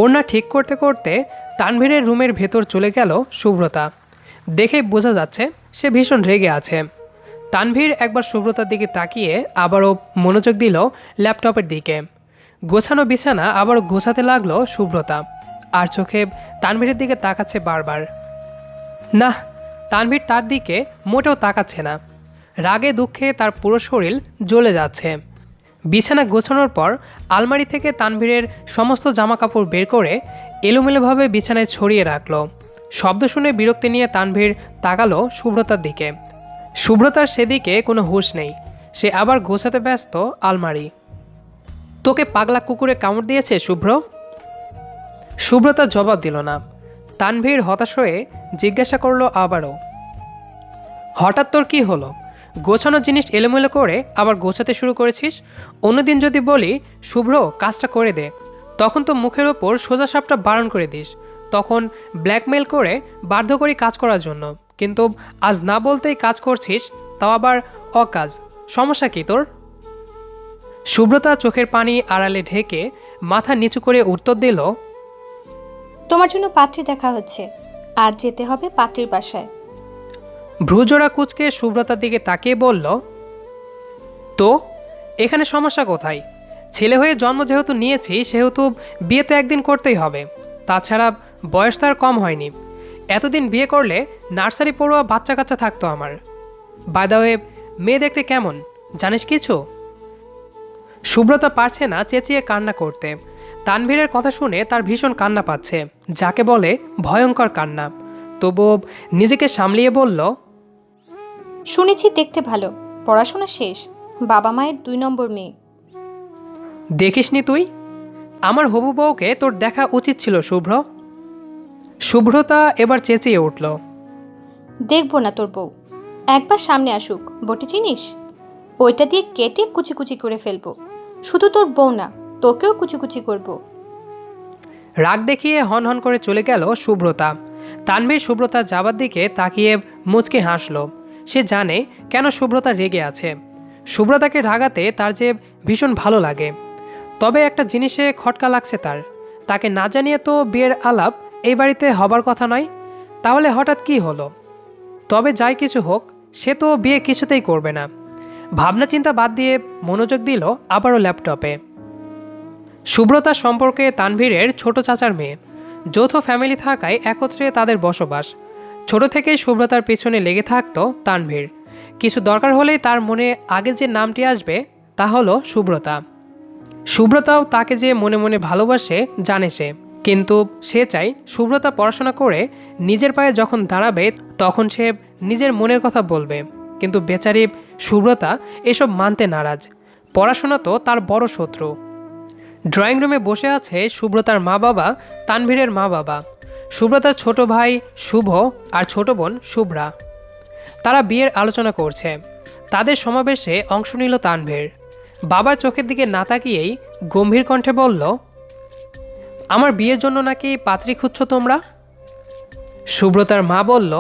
ওড়না ঠিক করতে করতে তানভীরের রুমের ভেতর চলে গেল সুব্রতা। দেখে বোঝা যাচ্ছে সে ভীষণ রেগে আছে। তানভীর একবার সুব্রতার দিকে তাকিয়ে আবারও মনোযোগ দিল ল্যাপটপের দিকে। গোছানো বিছানা আবারও গোছাতে লাগলো সুব্রতা, আর চোখে তানভীরের দিকে তাকাচ্ছে বারবার। না, তানভীর তার দিকে মোটেও তাকাচ্ছে না। রাগে দুঃখে তার পুরো শরীর জ্বলে যাচ্ছে। বিছানা গোছানোর পর আলমারি থেকে তানভীরের সমস্ত জামাকাপড় বের করে এলোমেলোভাবে বিছানায় ছড়িয়ে রাখলো। শব্দ শুনে বিরক্তি নিয়ে তানভীর তাকালো সুব্রতার দিকে। সুব্রতার সেদিকে কোনো হুঁশ নেই। সে আবার গোছাতে ব্যস্ত আলমারি। তোকে পাগলা কুকুরে কামড় দিয়েছে শুভ্র? সুব্রতা জবাব দিল না। তানভীর হতাশ হয়ে জিজ্ঞাসা করলো আবারও, হঠাৎ তোর কি হলো? গোছানো জিনিস এলোমেলো করে আবার গোছাতে শুরু করেছিস। অন্যদিন যদি বলি শুভ্র কাজটা করে দে, তখন তো মুখের ওপর সোজা সাপটা বারণ করে দিস, তখন ব্ল্যাকমেল করে বাধ্য করি কাজ করার জন্য। কিন্তু আজ না বলতেই কাজ করছিস, তাও আবার অকাজ। সমস্যা কি তোর? সুব্রতা চোখের পানি আড়ালে ঢেকে মাথা নিচু করে উত্তর দিল, তোমার জন্য পাত্রী দেখা হচ্ছে, আজ যেতে হবে পাত্রীর বাসায়। ভ্রুজোড়া কুচকে সুব্রতার দিকে তাকিয়ে বলল, তো এখানে সমস্যা কোথায়? ছেলে হয়ে জন্ম যেহেতু নিয়েছি সেহেতু বিয়ে তো একদিন করতেই হবে। তাছাড়া বয়স তো আর কম হয়নি। এতদিন বিয়ে করলে নার্সারি পড়ুয়া বাচ্চা কাচ্চা থাকতো আমার। বাই দ্য ওয়ে, মেয়ে দেখতে কেমন জানিস কিছু? সুব্রতা পারছে না চেঁচিয়ে কান্না করতে। তানভীরের কথা শুনে তার ভীষণ কান্না পাচ্ছে, যাকে বলে ভয়ঙ্কর কান্না। তবুও নিজেকে সামলিয়ে বলল, শুনেছি দেখতে ভালো, পড়াশোনা শেষ, বাবা মায়ের 2 নম্বর মেয়ে। দেখিসনি তুই? আমার হবু বউকে তোর দেখা উচিত ছিল শুভ্র। শুভ্রতা এবার চেঁচিয়ে উঠল, দেখবো না তোর বউ, একবার সামনে আসুক। বটি চিনিস? ওইটা দিয়ে কেটে কুচি কুচি করে ফেলবো। শুধু তোর বউ না, তোকেও কুচি কুচি করবো। রাগ দেখিয়ে হন হন করে চলে গেল সুব্রতা। তানভীর সুব্রতার যাবার দিকে তাকিয়ে মুচকে হাসল। সে জানে কেন সুব্রতা রেগে আছে। সুব্রতাকে রাগাতে তার যে ভীষণ ভালো লাগে। তবে একটা জিনিসে খটকা লাগছে তার। তাকে না জানিয়ে তো বিয়ের আলাপ এই বাড়িতে হবার কথা নয়, তাহলে হঠাৎ কি হলো? তবে যাই কিছু হোক, সে তো বিয়ে কিছুতেই করবে না। ভাবনা চিন্তা বাদ দিয়ে মনোযোগ দিল আবারও ল্যাপটপে। সুব্রতা সম্পর্কে তানভীরের ছোট চাচার মেয়ে। যৌথ ফ্যামিলি থাকায় একত্রে তাদের বসবাস। ছোট থেকেই সুব্রতার পেছনে লেগে থাকতো তানভীর। কিছু দরকার হলেই তার মনে আগে যে নামটি আসবে তা হলো সুব্রতা। সুব্রতাও তাকে যে মনে মনে ভালোবাসে জানে সে, কিন্তু সে চায় সুব্রতা পড়াশোনা করে নিজের পায়ে যখন দাঁড়াবে তখন সে নিজের মনের কথা বলবে। কিন্তু বেচারি সুব্রতা এসব মানতে নারাজ। পড়াশোনা তো তার বড় শত্রু। ড্রয়িং রুমে বসে আছে সুব্রতার মা বাবা, তানভীরের মা বাবা, সুব্রতার ছোট ভাই শুভ আর ছোট বোন শুভ্রা। তারা বিয়ের আলোচনা করছে। তাদের সমাবেশে অংশ নিল তানভীর। বাবার চোখের দিকে না তাকিয়েই গম্ভীর কণ্ঠে বলল, আমার বিয়ের জন্য নাকি পাত্রী খুঁজছ তোমরা? সুব্রতার মা বলল,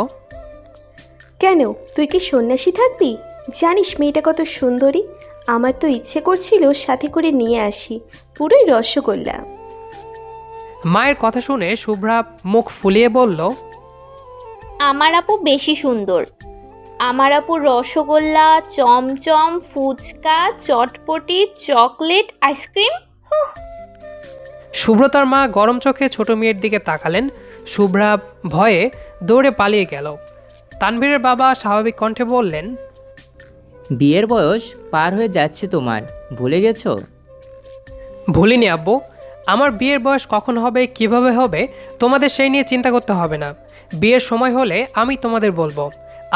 কেন, তুই কি সন্ন্যাসী থাকবি? জানিস মেয়েটা কত সুন্দরী। আমার তো ইচ্ছে করছিল সাথে করে নিয়ে আসি, পুরোই রসগোল্লা। মায়ের কথা শুনে শুভ্রা মুখ ফুলিয়ে বলল, আমার আপু বেশি সুন্দর। আমার আপু রসগোল্লা, চমচম, ফুচকা, চটপটি, চকলেট, আইসক্রিম। সুব্রতার মা গরম চোখে ছোট মেয়ের দিকে তাকালেন। শুভ্রা ভয়ে দৌড়ে পালিয়ে গেল। তানভীরের বাবা স্বাভাবিক কণ্ঠে বললেন, বিয়ের বয়স পার হয়ে যাচ্ছে তোমার, ভুলে গেছো? ভুলিনি আব্বু। আমার বিয়ের বয়স কখন হবে, কিভাবে হবে, তোমাদের সেই নিয়ে চিন্তা করতে হবে না। বিয়ের সময় হলে আমি তোমাদের বলবো।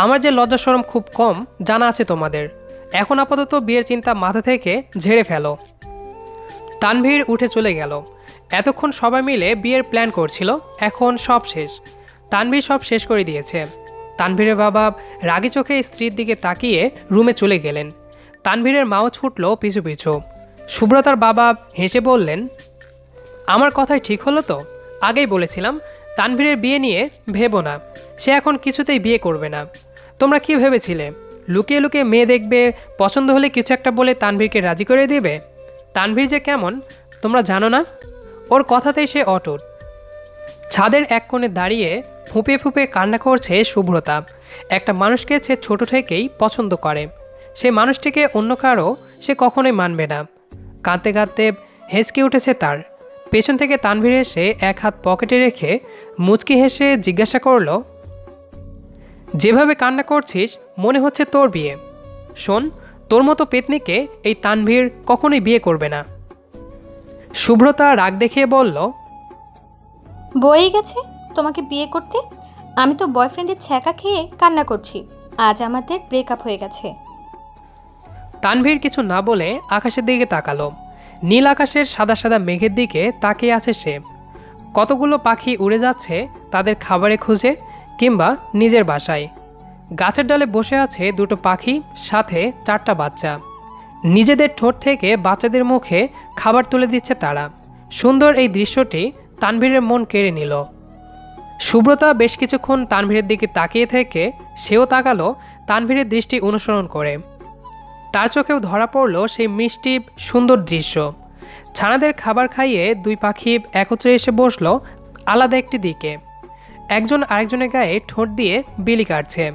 আমার যে লজ্জা শরম খুব কম জানা আছে তোমাদের। এখন আপাতত বিয়ের চিন্তা মাথা থেকে ঝেড়ে ফেলো। তানভীর উঠে চলে গেল। এতক্ষণ সবাই মিলে বিয়ের প্ল্যান করছিল, এখন সব শেষ। তানভীর সব শেষ করে দিয়েছে। তানভীরের বাবা রাগী চোখে স্ত্রীর দিকে তাকিয়ে রুমে চলে গেলেন। তানভীরের মাও ছুটল পিছু পিছু। সুব্রতার বাবা হেসে বললেন, আমার কথাই ঠিক হলো তো? আগেই বলেছিলাম তানভীরের বিয়ে নিয়ে ভেবো না। সে এখন কিছুতেই বিয়ে করবে না। তোমরা কি ভেবেছিলে লুকিয়ে লুকিয়ে মেয়ে দেখবে, পছন্দ হলে কিছু একটা বলে তানভীরকে রাজি করে দেবে? তানভীর যে কেমন তোমরা জানো না। ও ওর কথাতেই সে অটুট। ছাদের এক কোণে দাঁড়িয়ে ফুঁপে ফুঁপে কান্না করছে শুভ্রতা। একটা মানুষকে সে ছোট থেকেই পছন্দ করে, সে মানুষটিকে অন্য কারো সে কখনোই মানবে না। কাঁদতে কাঁদতে হেঁচকে উঠেছে তার। পেছন থেকে তানভীর এসে এক হাত পকেটে রেখে মুচকি হেসে জিজ্ঞাসা করলো, যেভাবে কান্না করছিস মনে হচ্ছে তোর বিয়ে। শোন, তোর মতো পেতনিকে এই তানভীর কখনোই বিয়ে করবে না। শুভ্রতা রাগ দেখিয়ে বলল, বয়েই গেছে তোমাকে বিয়ে করতে। আমি তো বয়ফ্রেন্ডের ছ্যাঁকা খেয়ে কান্না করছি, আজ আমাদের ব্রেকআপ হয়ে গেছে। তানভীর কিছু না বলে আকাশের দিকে তাকালো। নীল আকাশের সাদা সাদা মেঘের দিকে তাকিয়ে আছে সে। কতগুলো পাখি উড়ে যাচ্ছে তাদের খাবারে খুঁজে কিংবা নিজের বাসায়। গাছের ডালে বসে আছে দুটো পাখি, সাথে 4টা বাচ্চা। নিজেদের ঠোঁট থেকে বাচ্চাদের মুখে খাবার তুলে দিচ্ছে তারা। সুন্দর এই দৃশ্যটি তানভীরের মন কেড়ে নিল। শুভ্রতা বেশ কিছুক্ষণ তানভীরের দিকে তাকিয়ে থেকে সেও তাকালো তানভীরের দৃষ্টি অনুসরণ করে। তার চোখেও ধরা পড়ল সেই মিষ্টি সুন্দর দৃশ্য। ছানাদের খাবার খাইয়ে দুই পাখি একত্রে এসে বসলো আলাদা একটি দিকে। একজন আরেকজনের গায়ে ঠোঁট দিয়ে বিলি কাটছে।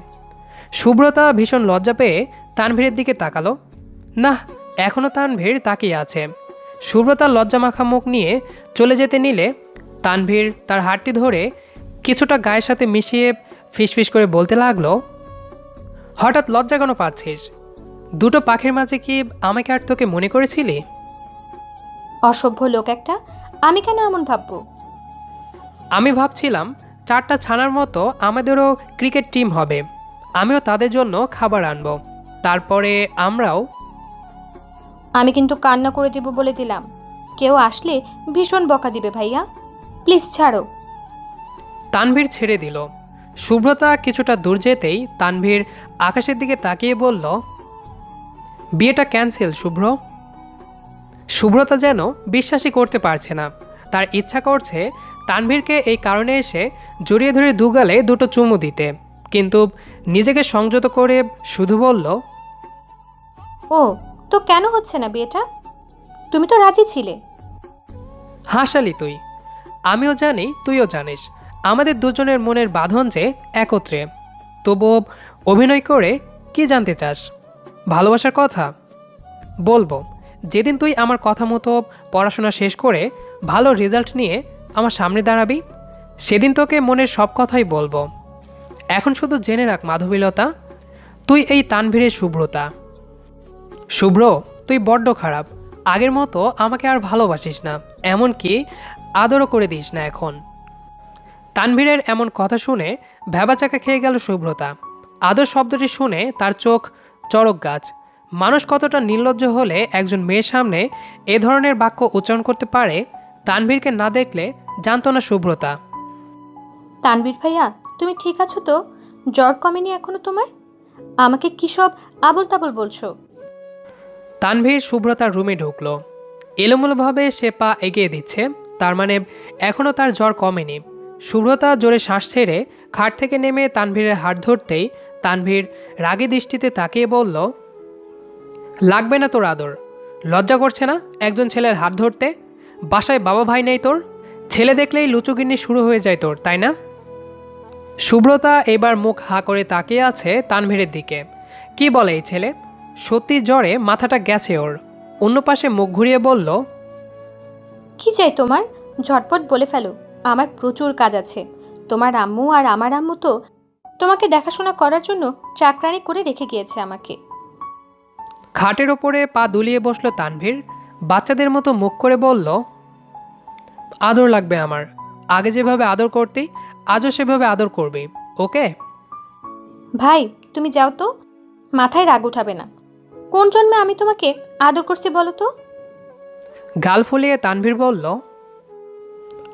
শুভ্রতা ভীষণ লজ্জা পেয়ে তানভীরের দিকে তাকালো। না, এখনও তানভীর তাকিয়ে আছে। শুভ্রতার লজ্জামাখা মুখ নিয়ে চলে যেতে নিলে তানভীর তার হাতটি ধরে কিছুটা গায়ের সাথে মিশিয়ে ফিসফিস করে বলতে লাগলো, হঠাৎ লজ্জা কেন পাচ্ছিস? দুটো পাখির মাঝে কি আমাকে আর তোকে মনে করেছিলি? অসভ্য লোক একটা, আমি কেন এমন ভাববো? আমি ভাবছিলাম 4টা ছানার মতো আমাদেরও ক্রিকেট টিম হবে, আমিও তাদের জন্য খাবার আনবো, তারপরে আমরাও। আমি কিন্তু কান্না করে দিব বলে দিলাম। কেউ আসলে ভীষণ বকা দিবে ভাইয়া, প্লিজ ছাড়ো। তানভীর ছেড়ে দিল। শুভ্রতা কিছুটা দূর যেতেই তানভীর আকাশের দিকে তাকিয়ে বলল, বিয়েটা ক্যান্সেল শুভ্র। শুভ্রতা যেন বিশ্বাসই করতে পারছে না। তার ইচ্ছা করছে তানভীরকে এই কারণে এসে জড়িয়ে ধরে দুগালে দুটো চুমু দিতে, কিন্তু নিজেকে সংযত করে শুধু বলল, ও তো কেন হচ্ছে না বিয়েটা? তুমি তো রাজি ছিলে। হাসালি তুই। আমিও জানি, তুইও জানিস, আমাদের দুজনের মনের বাঁধন যে একত্রে। তবুও অভিনয় করে কি জানতে চাস? ভালোবাসার কথা বলবো যেদিন তুই আমার কথা মতো পড়াশোনা শেষ করে ভালো রেজাল্ট নিয়ে আমার সামনে দাঁড়াবি, সেদিন তোকে মনের সব কথাই বলবো। এখন শুধু জেনে রাখ মাধবীলতা, তুই এই তানভীরের শুভ্রতা। শুভ্র, তুই বড্ড খারাপ। আগের মতো আমাকে আর ভালোবাসিস না, এমনকি আদরও করে দিস না এখন। তানভীরের এমন কথা শুনে ভ্যাবাচাকা খেয়ে গেল শুভ্রতা। আদর শব্দটি শুনে তার চোখ চড়ক গাছ। মানুষ কতটা নির্লজ্জ হলে একজন মেয়ের সামনে এ ধরনের বাক্য উচ্চারণ করতে পারে, তানভীরকে না দেখলে জানতো না শুভ্রতা। তানবীর ভাইয়া, তুমি ঠিক আছো তো? জ্বর কমেনি এখনো তোমার? আমাকে কি সব আবল তাবল বলছো? তানভীর শুভ্রতার রুমে ঢুকলো। এলোমেলোভাবে সে পা এগিয়ে দিচ্ছে, তার মানে এখনও তার জ্বর কমেনি। শুভ্রতা জোরে শ্বাস ছেড়ে খাট থেকে নেমে তানভীরের হাত ধরতেই তানভীর রাগী দৃষ্টিতে তাকিয়ে বলল, লাগবে না তোর আদর। লজ্জা করছে না একজন ছেলের হাত ধরতে? বাসায় বাবা ভাই নেই তোর? ছেলে দেখলেই লুচুগিন্নি শুরু হয়ে যায় তোর, তাই না? শুভ্রতা এবার মুখ হা করে তাকিয়ে আছে তানভীরের দিকে। কি বলে এই ছেলে? সত্যি জ্বরে মাথাটা গেছে ওর। অন্য পাশে মুখ ঘুরিয়ে বলল, কি চাই তোমার? ঝটপট বলে ফেলো, আমার প্রচুর কাজ আছে। তোমার আম্মু আর আমার আম্মু তো তোমাকে দেখাশোনা করার জন্য চাকরানি করে রেখে গিয়েছে আমাকে। খাটের ওপরে পা দুলিয়ে বসলো তানভীর। বাচ্চাদের মতো মুখ করে বলল, আদর লাগবে আমার। আগে যেভাবে আদর করতি আজও সেভাবে আদর করবি, ওকে? ভাই তুমি যাও তো, মাথায় রাগ উঠাবে না। কোন জন্মে আমি তোমাকে আদর করছি বলো তো? গাল ফুলিয়ে তানভীর বলল,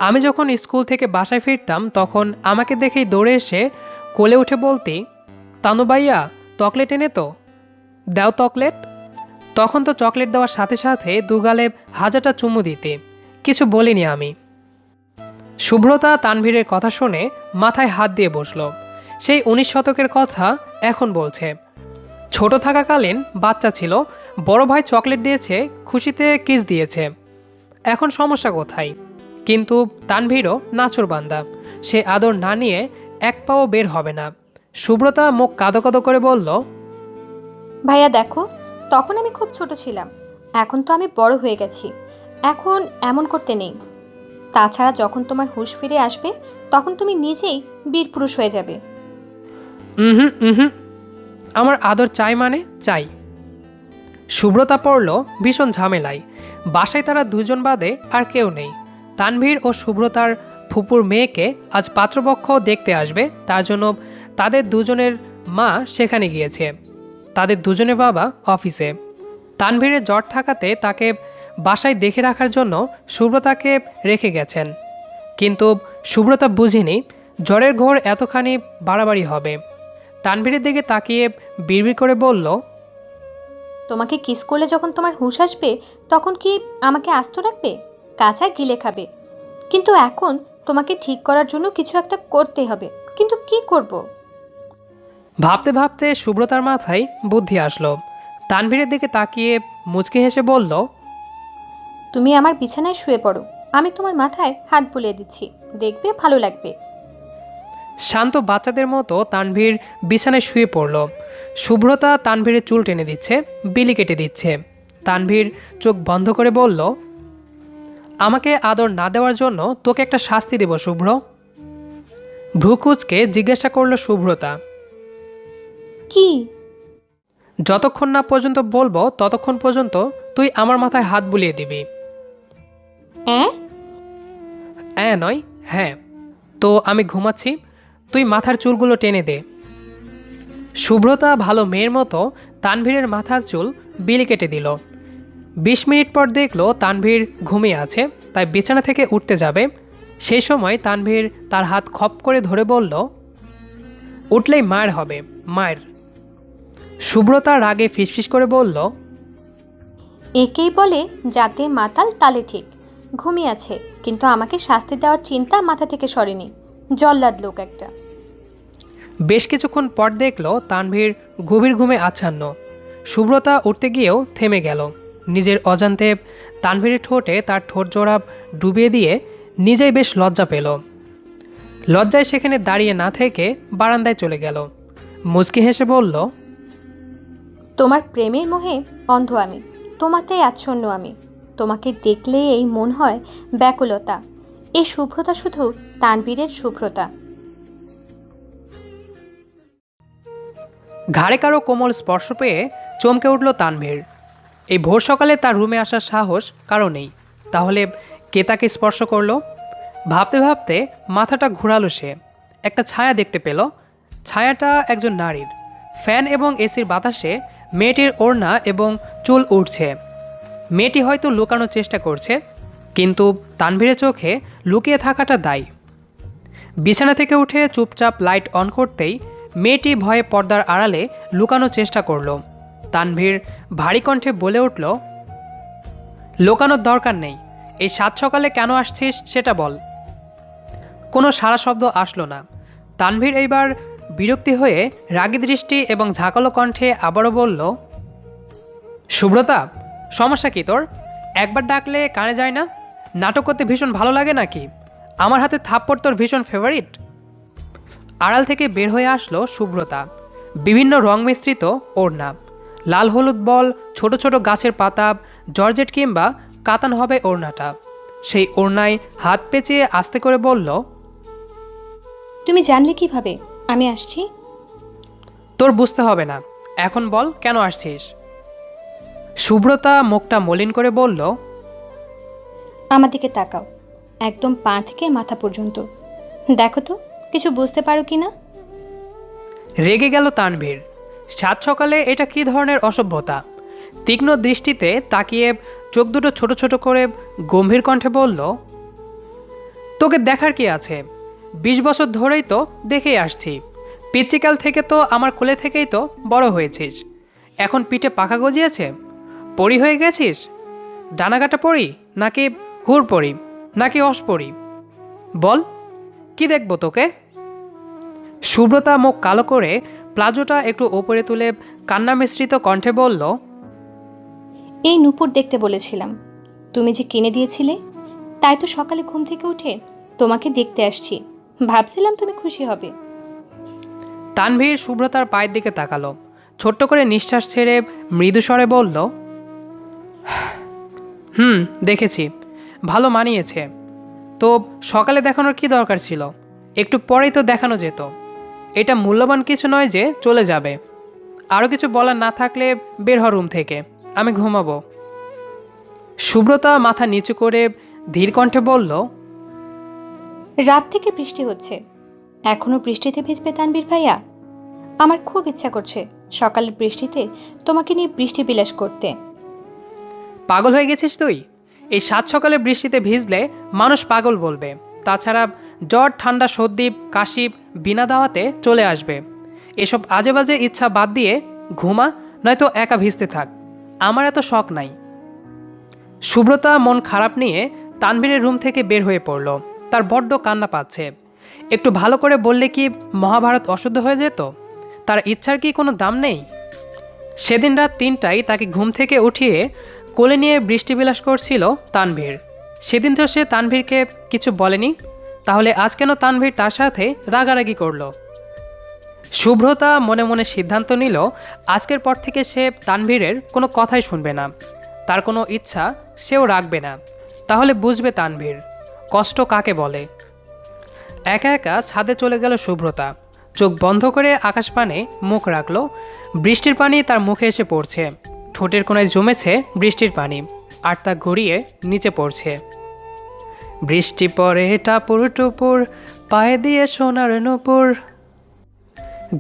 আমি যখন স্কুল থেকে বাসায় ফিরতাম তখন আমাকে দেখেই দৌড়ে এসে কোলে উঠে বলতি, তানু ভাইয়া চকলেট এনে তো দাও চকলেট। তখন তো চকলেট দেওয়ার সাথে সাথে দুগালে হাজারটা চুমু দিতে, কিছু বলিনি আমি। শুভ্রতা তানভীরের কথা শুনে মাথায় হাত দিয়ে বসল। সেই 19 শতকের কথা এখন বলছে। ছোট থাকাকালীন বাচ্চা ছিল, বড় ভাই চকলেট দিয়েছে, খুশিতে কিস দিয়েছে। এখন সমস্যা কোথায়? কিন্তু তানভীরও নাছোড়বান্দা, সে আদর না নিয়ে এক পাও বের হবে না। সুব্রতা মুখ কাদো কাদো করে বলল, ভাইয়া দেখো, তখন আমি খুব ছোট ছিলাম, এখন তো আমি বড় হয়ে গেছি, এখন এমন করতে নেই। তাছাড়া যখন তোমার হুঁশ ফিরে আসবে তখন তুমি নিজেই বীর পুরুষ হয়ে যাবে। হুম হুম, আমার আদর চাই মানে চাই। সুব্রতা পড়ল ভীষণ ঝামেলায়। বাসায় তারা দুজন বাদে আর কেউ নেই। তানভীর ও সুব্রতার ফুপুর মেয়েকে আজ পাত্রপক্ষ দেখতে আসবে, তার জন্য তাদের দুজনের মা সেখানে গিয়েছে, তাদের দুজনের বাবা অফিসে। তানভীরের জ্বর থাকাতে তাকে বাসায় দেখে রাখার জন্য সুব্রতাকে রেখে গেছেন, কিন্তু সুব্রতা বুঝেনি জ্বরের ঘোর এতখানি বাড়াবাড়ি হবে। তানভীরের দিকে তাকিয়ে বিড়বিড় করে বলল, তোমাকে কিস করলে যখন তোমার হুঁশ আসবে তখন কি আমাকে আস্ত রাখবে? কাঁচা গিলে খাবে। কিন্তু এখন তোমাকে ঠিক করার জন্য কিছু একটা করতে হবে, কিন্তু কি করব? ভাবতে ভাবতে সুব্রতার মাথায় বুদ্ধি আসলো। তানভীরের দিকে তাকিয়ে মুচকি হেসে বলল, তুমি আমার বিছানায় শুয়ে পড়ো, আমি তোমার মাথায় হাত বুলিয়ে দিচ্ছি, দেখবে ভালো লাগবে। শান্ত বাচ্চাদের মতো তানভীর বিছানায় শুয়ে পড়ল। সুব্রতা তানভীরের চুল টেনে দিচ্ছে, বিলি কেটে দিচ্ছে। তানভীর চোখ বন্ধ করে বলল, আমাকে আদর না দেওয়ার জন্য তোকে একটা শাস্তি দেব শুভ্র। ভ্রুকুচকে জিজ্ঞাসা করল সুব্রতা। কি? যতক্ষণ না পর্যন্ত বলবো ততক্ষণ পর্যন্ত তুই আমার মাথায় হাত বুলিয়ে দিবি। নয়, হ্যাঁ। তো আমি ঘুমাচ্ছি, তুই মাথার চুলগুলো টেনে দে। সুব্রতা ভালো মেয়ের মতো তানভীরের মাথার চুল বিলি কেটে দিল। 20 মিনিট পর দেখলো তানভীর ঘুমিয়ে আছে, তাই বিছানা থেকে উঠতে যাবে। সেই সময় তানভীর তার হাত খপ করে ধরে বলল, উঠলেই মায়ের হবে, মায়ের। সুব্রতা রাগে ফিসফিস করে বলল, একেই বলে যাতে মাতাল তালে ঠিক। ঘুমিয়ে আছে, কিন্তু আমাকে শাস্তি দেওয়ার চিন্তা মাথা থেকে সরেনি। জল্লাদ লোক একটা। বেশ কিছুক্ষণ পর দেখল তানভীর গভীর ঘুমে আচ্ছন্ন। সুব্রতা উঠতে গিয়েও থেমে গেল। নিজের অজান্তে তানভীরের ঠোঁটে তার ঠোঁট জোড়া ডুবিয়ে দিয়ে নিজেই বেশ লজ্জা পেল। লজ্জায় সেখানে দাঁড়িয়ে না থেকে বারান্দায় চলে গেল। মুচকি হেসে বলল, তোমার প্রেমের মোহে অন্ধ আমি, তোমাতেই আচ্ছন্ন আমি। তোমাকে দেখলে এই মন হয় ব্যাকুলতা। এই শুভ্রতা শুধু তানবীরের শুভ্রতা। ঘাড়ে কারো কোমল স্পর্শ পেয়ে চমকে উঠল তানভীর। এই ভোর সকালে তার রুমে আসার সাহস কারো নেই, তাহলে কে তাকে স্পর্শ করলো? ভাবতে ভাবতে মাথাটা ঘোরালো সে। একটা ছায়া দেখতে পেল। ছায়াটা একজন নারীর। ফ্যান এবং এসির বাতাসে মেয়েটির ওড়না এবং চুল উঠছে। মেয়েটি হয়তো লুকানোর চেষ্টা করছে, কিন্তু তানভীরের চোখে লুকিয়ে থাকাটা দায়। বিছানা থেকে উঠে চুপচাপ লাইট অন করতেই মেয়েটি ভয়ে পর্দার আড়ালে লুকানোর চেষ্টা করল। তানভীর ভারী কণ্ঠে বলে উঠল, লুকানোর দরকার নেই, এই সাত সকালে কেন আসছিস সেটা বল। কোনো সারা শব্দ আসলো না। তানভীর এইবার বিরক্তি হয়ে রাগী দৃষ্টি এবং ঝাঁকালো কণ্ঠে আবারও বলল, সুব্রতা, সমস্যা কি তোর? একবার ডাকলে কানে যায় না? নাটক করতে ভীষণ ভালো লাগে নাকি? আমার হাতে থাপ্পড় তোর ভীষণ ফেভারিট? আড়াল থেকে বের হয়ে আসলো সুব্রতা। বিভিন্ন রং মিশ্রিত ওড়না, লাল হলুদ বল, ছোট ছোট গাছের পাতা, জর্জেট কিংবা কাতান হবে ওড়নাটা। সেই ওড়নায় হাত পেঁচিয়ে আস্তে করে বলল, তুমি জানলে কিভাবে আমি আসছি? তোর বুঝতে হবে না, এখন বল কেন আসছিস? সুব্রতা মুখটা মলিন করে বলল, আমার দিকে তাকাও, একদম পা থেকে মাথা পর্যন্ত। দেখো তো কিছু বুঝতে পারো কি না? রেগে গেল তানভীর। সাত সকালে এটা কী ধরনের অসভ্যতা? তীক্ষ্ণ দৃষ্টিতে তাকিয়ে চোখ দুটো ছোট ছোট করে গম্ভীর কণ্ঠে বলল, তোকে দেখার কি আছে? 20 বছর ধরেই তো দেখেই আসছি। পিচ্চিকাল থেকে তো আমার কোলে থেকেই তো বড় হয়েছিস। এখন পিঠে পাখা গজিয়েছে? পরি হয়ে গেছিস? ডানাকাটা পরি নাকি হুর পরি নাকি অসপরি? বল, কি দেখবো তোকে? সুব্রতা মুখ কালো করে প্লাজোটা একটু ওপরে তুলে কান্না মিশ্রিত কণ্ঠে বলল, এই নূপুর দেখতে বলেছিলাম, তুমি যে কিনে দিয়েছিলে, তাই তো সকালে ঘুম থেকে উঠে তোমাকে দেখতে আসছি, ভাবছিলাম তুমি খুশি হবে। তানভীর শুভ্রতার পায়ের দিকে তাকালো, ছোট্ট করে নিঃশ্বাস ছেড়ে মৃদু স্বরে বলল, দেখেছি, ভালো মানিয়েছে। তো সকালে দেখানোর কি দরকার ছিল? একটু পরেই তো দেখানো যেত। এটা মূল্যবান কিছু নয় যে চলে যাবে। আরও কিছু বলার না থাকলে বের হ রুম থেকে, আমি ঘুমাবো। শুভ্রতা মাথা নিচু করে ধীর কণ্ঠে বলল, রাত থেকে বৃষ্টি হচ্ছে, এখনো বৃষ্টিতে ভিজবে তানবীর ভাইয়া? আমার খুব ইচ্ছা করছে সকালের বৃষ্টিতে তোমাকে নিয়ে বৃষ্টি বিলাস করতে। পাগল হয়ে গেছিস তুই? এই সাত সকালে বৃষ্টিতে ভিজলে মানুষ পাগল বলবে। তাছাড়া জ্বর, ঠান্ডা, সর্দি, কাশি বিনা দাওয়াতে চলে আসবে। এসব আজে বাজে ইচ্ছা বাদ দিয়ে ঘুমা, নয়তো একা ভিজতে থাক। আমার এত শখ নাই। শুভ্রতা মন খারাপ নিয়ে তানভীরের রুম থেকে বের হয়ে পড়ল। তার বড্ড কান্না পাচ্ছে। একটু ভালো করে বললে কি মহাভারত অশুদ্ধ হয়ে যেত? তার ইচ্ছার কি কোনো দাম নেই? সেদিন রাত 3টায় তাকে ঘুম থেকে উঠিয়ে কোলে নিয়ে বৃষ্টিবিলাস করছিল তানভীর। সেদিন তো সে তানভীরকে কিছু বলেনি, তাহলে আজ কেন তানভীর তার সাথে রাগারাগি করলো? শুভ্রতা মনে মনে সিদ্ধান্ত নিল আজকের পর থেকে সে তানভীরের কোনো কথাই শুনবে না। তার কোনো ইচ্ছা সেও রাখবে না। তাহলে বুঝবে তানভীর কষ্ট কাকে বলে। একা একা ছাদে চলে গেল শুভ্রতা। চোখ বন্ধ করে আকাশপানে মুখ রাখল। বৃষ্টির পানি তার মুখে এসে পড়ছে। ঠোঁটের কোণায় জমেছে বৃষ্টির পানি, আর তা গড়িয়ে নিচে পড়ছে। বৃষ্টি পড়ে টাপুর টুপুর, পায়ে দিয়ে সোনার নূপুর।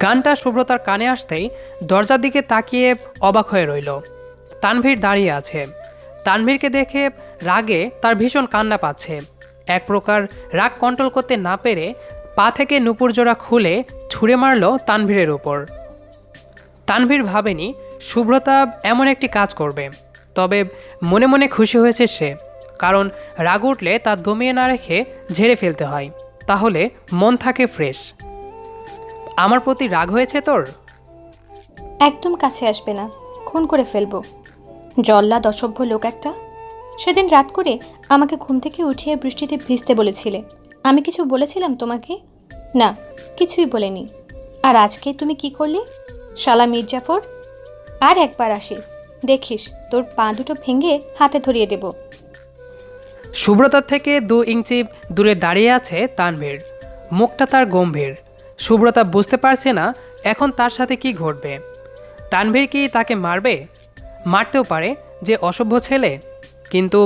গানটা শুভ্রতার কানে আসতেই দরজার দিকে তাকিয়ে অবাক হয়ে রইল। তানভীর দাঁড়িয়ে আছে। তানভীরকে দেখে রাগে তার ভীষণ কান্না পাচ্ছে। এক প্রকার রাগ কন্ট্রোল করতে না পেরে পা থেকে নূপুর জোড়া খুলে ছুঁড়ে মারল তানভীরের উপর। তানভীর ভাবেনি শুভ্রতা এমন একটি কাজ করবে, তবে মনে মনে খুশি হয়েছে সে। কারণ রাগ উঠলে তা দমিয়ে না রেখে ঝেড়ে ফেলতে হয়, তাহলে মন থাকে ফ্রেশ। আমার প্রতি রাগ হয়েছে তোর? একদম কাছে আসবে না, খুন করে ফেলবো। জল্লাদ অসভ্য লোক একটা। সেদিন রাত করে আমাকে ঘুম থেকে উঠিয়ে বৃষ্টিতে ভিজতে বলেছিলে, আমি কিছু বলেছিলাম তোমাকে? না, কিছুই বলিনি। আর আজকে তুমি কি করলে? শালা মির্জাফর, আর একবার আসিস দেখিস তোর পা দুটো ভেঙে হাতে ধরিয়ে দেব। শুভ্রতার থেকে 2 ইঞ্চি দূরে দাঁড়িয়ে আছে তানভীর। মুখটা তার গম্ভীর। শুভ্রতা বুঝতে পারছে না এখন তার সাথে কি ঘটবে। তানভীর কি তাকে মারবে? মারতেও পারে, যে অসভ্য ছেলে। কিন্তু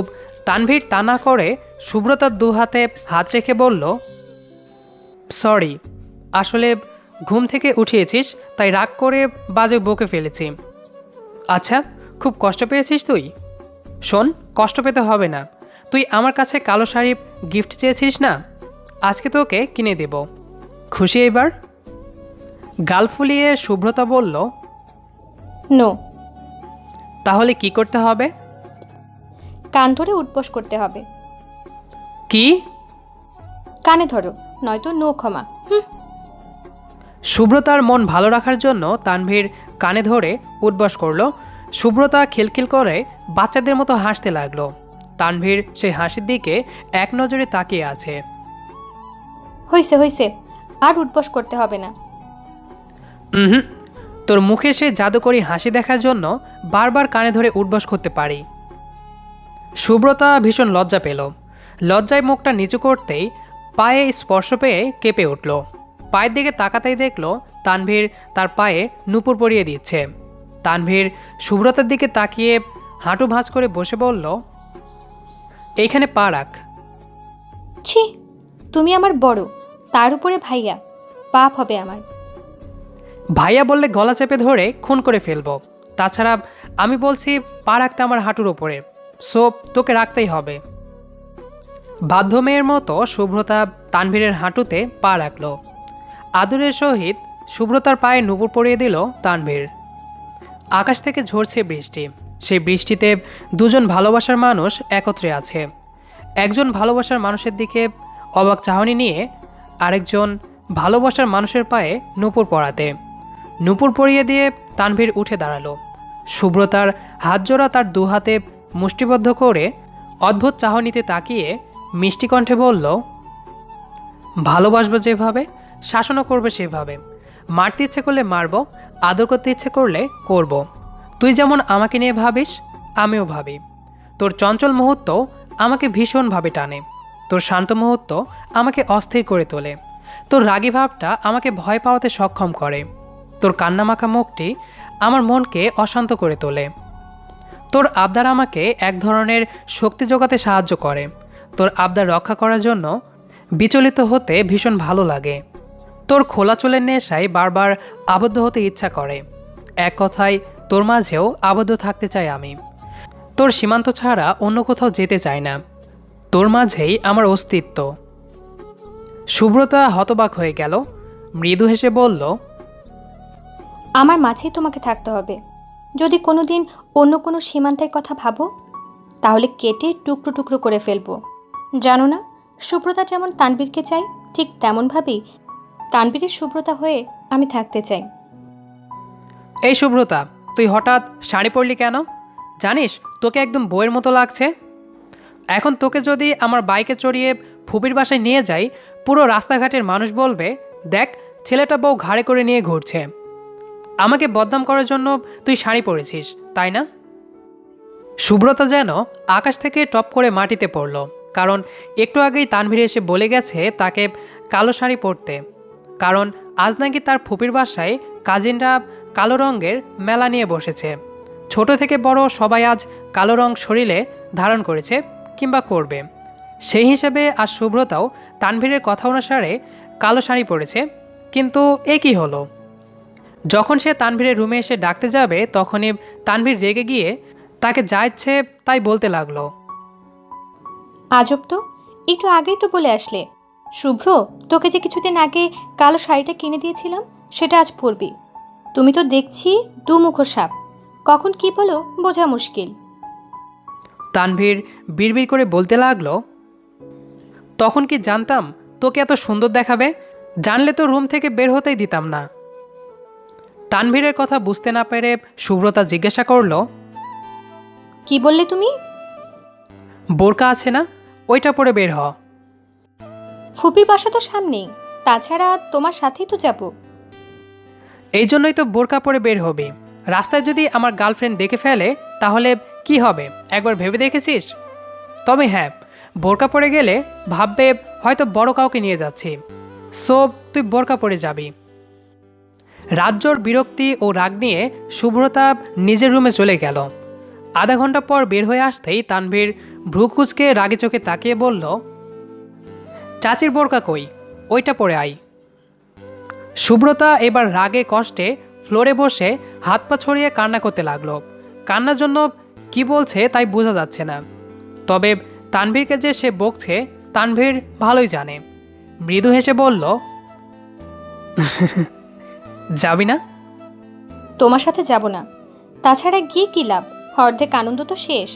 তানভীর তা না করে শুভ্রতার 2 হাতে হাত রেখে বলল, সরি, আসলে ঘুম থেকে উঠিয়েছিস তাই রাগ করে বাজে বকে ফেলেছি। আচ্ছা, খুব কষ্ট পেয়েছিস তুই? শোন, কষ্ট পেতে হবে না। তুই আমার কাছে কালো শাড়ি গিফট চেয়েছিস না, আজকে তোকে কিনে দেব। খুশি এবার? গাল ফুলিয়ে শুভ্রতা বলল, নো। তাহলে কি করতে হবে? কান ধরে উঠবস করতে হবে। কি? কানে ধরো, নয়তো নো ক্ষমা। শুভ্রতার মন ভালো রাখার জন্য তানভীর কানে ধরে উঠবস করল। শুভ্রতা খিলখিল করে বাচ্চাদের মতো হাসতে লাগলো। তানভীর সেই হাসির দিকে এক নজরে তাকিয়ে আছে। হইছে হইছে, আর উঠবস করতে হবে না। হুম, তোর মুখে সেই জাদুকরি হাসি দেখার জন্য বারবার কানে ধরে উঠবস করতে পারি। শুভ্রতা ভীষণ লজ্জা পেল। লজ্জায় মুখটা নিচু করতেই পায়ে স্পর্শ পেয়ে কেঁপে উঠল। পায়ের দিকে তাকাতেই দেখল তানভীর তার পায়ে নূপুর পরিয়ে দিচ্ছে। তানভীর শুভ্রতার দিকে তাকিয়ে হাঁটু ভাঁজ করে বসে বলল, এইখানে পা রাখ। ছি, তুমি আমার বড়, তার উপরে ভাইয়া, পাপ হবে আমার। ভাইয়া বললে গলা চেপে ধরে খুন করে ফেলবো। তাছাড়া আমি বলছি পা রাখতে আমার হাঁটুর ওপরে, সো তোকে রাখতেই হবে। বাধ্য মেয়ের মতো শুভ্রতা তানভীরের হাঁটুতে পা রাখল। আদরের সহিত শুভ্রতার পায়ে নূপুর পরিয়ে দিল তানভীর। আকাশ থেকে ঝরছে বৃষ্টি। সেই বৃষ্টিতে দুজন ভালোবাসার মানুষ একত্রে আছে। একজন ভালোবাসার মানুষের দিকে অবাক চাহনি নিয়ে আরেকজন ভালোবাসার মানুষের পায়ে নূপুর পরাতে। নূপুর পরিয়ে দিয়ে তানভীর উঠে দাঁড়ালো। শুভ্রতার হাত জোড়া তার 2 হাতে মুষ্টিবদ্ধ করে অদ্ভুত চাহনিতে তাকিয়ে মিষ্টি কণ্ঠে বলল, ভালোবাসবো যেভাবে, শাসনও করবে সেভাবে। মারতে ইচ্ছে করলে মারবো, আদর করতে ইচ্ছে করলে করব। তুই যেমন আমাকে নিয়ে ভাবিস, আমিও ভাবি। তোর চঞ্চল মুহূর্ত আমাকে ভীষণভাবে টানে, তোর শান্ত মুহূর্ত আমাকে অস্থির করে তোলে, তোর রাগী ভাবটা আমাকে ভয় পাওয়াতে সক্ষম করে, তোর কান্নামাখা মুখটি আমার মনকে অশান্ত করে তোলে। তোর আবদার আমাকে এক ধরনের শক্তি যোগাতে সাহায্য করে, তোর আবদার রক্ষা করার জন্য বিচলিত হতে ভীষণ ভালো লাগে। তোর খোলা চুলের নেশায় বারবার আবদ্ধ হতে ইচ্ছা করে। এক কথায় তোর মাঝেও আবদ্ধ থাকতে চাই আমি। তোর সীমান্ত ছাড়া অন্য কোথাও যেতে চাই না। তোর মাঝেই আমার অস্তিত্ব। শুভ্রতা হতবাক হয়ে গেল, মৃদু হেসে বলল, আমার মাঝেই তোমাকে থাকতে হবে। যদি কোনোদিন অন্য কোনো সীমান্তের কথা ভাবো, তাহলে কেটে টুকরো টুকরো করে ফেলবো। জানো না, শুভ্রতা যেমন তানবীরকে চাই, ঠিক তেমনভাবেই তানবীরের শুভ্রতা হয়ে আমি থাকতে চাই। এই শুভ্রতা, তুই হঠাৎ শাড়ি পরলি কেন? জানিস তোকে একদম বইয়ের মতো লাগছে। এখন তোকে যদি আমার বাইকে চড়িয়ে ফুপির বাসায় নিয়ে যাই, পুরো রাস্তাঘাটের মানুষ বলবে, দেখ ছেলেটা বউ ঘাড়ে করে নিয়ে ঘুরছে। আমাকে বদনাম করার জন্য তুই শাড়ি পরেছিস, তাই না? শুভ্রতা যেন আকাশ থেকে টপ করে মাটিতে পড়ল, কারণ একটু আগেই তানভীর এসে বলে গেছে তাকে কালো শাড়ি পরতে, কারণ আজ নাকি তার ফুপির বাসায় কাজিনরা কালো রঙের মেলা নিয়ে বসেছে। ছোট থেকে বড় সবাই আজ কালো রং শরীরে ধারণ করেছে কিংবা করবে। সেই হিসেবে আজ শুভ্রতাও তানভীরের কথা অনুসারে কালো শাড়ি পরেছে। কিন্তু এ কী হলো? যখন সে তানভীরের রুমে এসে ডাকতে যাবে, তখনই তানভীর রেগে গিয়ে তাকে যা ইচ্ছে তাই বলতে লাগলো। আজব তো, একটু আগেই তো বলে আসলে শুভ্র, তোকে যে কিছুদিন আগে কালো শাড়িটা কিনে দিয়েছিলাম সেটা আজ পরবি। তুমি তো দেখছি দুমুখো সাপ, কখন কি বলো বোঝা মুশকিল। তানভীর বিড়বিড় করে বলতে লাগলো, তখন কি জানতাম তোকে এত সুন্দর দেখাবে? জানলে তো রুম থেকে বের হতেই দিতাম না। তানভীরের কথা বুঝতে না পেরে শুভ্রতা জিজ্ঞাসা করলো, কি বললে তুমি? বোরকা আছে না, ওইটা পরে বের হ। ফুপির বাসা তো সামনেই, তাছাড়া তোমার সাথেই তো যাব। এই জন্যই তো বোরকা পরে বের হবি। রাস্তায় যদি আমার গার্লফ্রেন্ড দেখে ফেলে তাহলে কি হবে একবার ভেবে দেখেছিস? তবে হ্যাঁ, বোরকা পরে গেলে ভাববে হয়তো বড় কাউকে নিয়ে যাচ্ছি, সো তুই বোরকা পরে যাবি। রাজ্যর বিরক্তি ও রাগ নিয়ে শুভ্রতা নিজের রুমে চলে গেল। আধা ঘন্টা পর বের হয়ে আসতেই তানভীর ভ্রুকুচকে রাগে চোখে তাকিয়ে বলল, চাচির বোরকা কই, ওইটা পরে আই। শুভ্রতা এবার রাগে কষ্টে ফ্লোরে বসে হাত পা ছড়িয়ে কান্না করতে লাগলো। কান্নার জন্য কি বলছে তাই বোঝা যাচ্ছে না, তবে তানভীরকে যে সে বকছে তানভীর ভালোই জানে। মৃদু হেসে বলল, যাবি না? তোমার সাথে যাব না, তাছাড়া গিয়ে কী লাভ, অর্ধেক আনন্দ তো শেষ।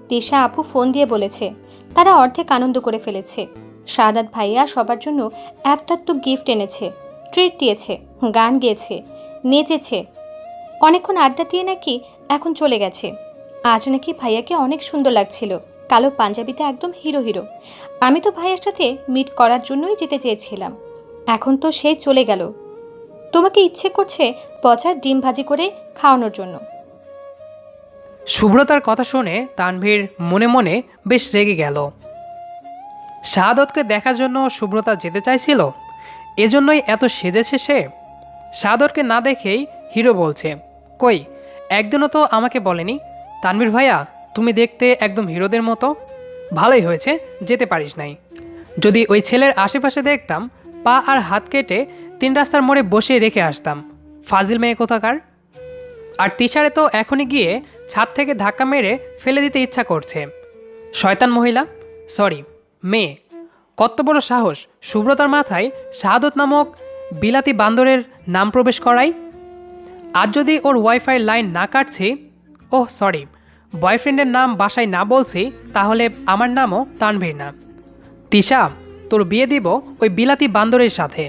তিশা আপু ফোন দিয়ে বলেছে তারা অর্ধেক আনন্দ করে ফেলেছে। সাদাত ভাইয়া সবার জন্য এত গিফট এনেছে, ট্রিট দিয়েছে, গান গেয়েছে, নেচেছে, অনেকক্ষণ আড্ডা দিয়ে নাকি এখন চলে গেছে। আজ নাকি ভাইয়াকে অনেক সুন্দর লাগছিল, কালো পাঞ্জাবিতে একদম হিরো হিরো। আমি তো ভাইয়ার সাথে মিট করার জন্যই যেতে চেয়েছিলাম, এখন তো সে চলে গেল। তোমাকে ইচ্ছে করছে পচার ডিম ভাজি করে খাওয়ানোর জন্য। শুভ্রতার কথা শুনে তানভীর মনে মনে বেশ রেগে গেল। শাহাদতকে দেখার জন্য শুভ্রতা যেতে চাইছিল, এজন্যই এত সেজেছে সে। শাহাদতকে না দেখেই হিরো বলছে, কই একদিনও তো আমাকে বলেনি, তানভীর ভাইয়া তুমি দেখতে একদম হিরোদের মতো। ভালোই হয়েছে যেতে পারিস নাই। যদি ওই ছেলের আশেপাশে দেখতাম, পা আর হাত কেটে 3 রাস্তার মোড়ে বসিয়ে রেখে আসতাম। ফাজিল মেয়ে কোথাকার। আর তিশারে তো এখনই গিয়ে ছাদ থেকে ধাক্কা মেরে ফেলে দিতে ইচ্ছা করছে। শয়তান মহিলা, সরি মেয়ে, কত বড় সাহস শুভ্রতার মাথায় শাহাদত নামক বিলাতি বান্দরের নাম প্রবেশ করাই। আর যদি ওর ওয়াইফাই লাইন না কাটছি, ওহ সরি, বয়ফ্রেন্ডের নাম বাসায় না বলছি, তাহলে আমার নামও তানভীর না। তিশা, তোর বিয়ে দিব ওই বিলাতি বান্দরের সাথে,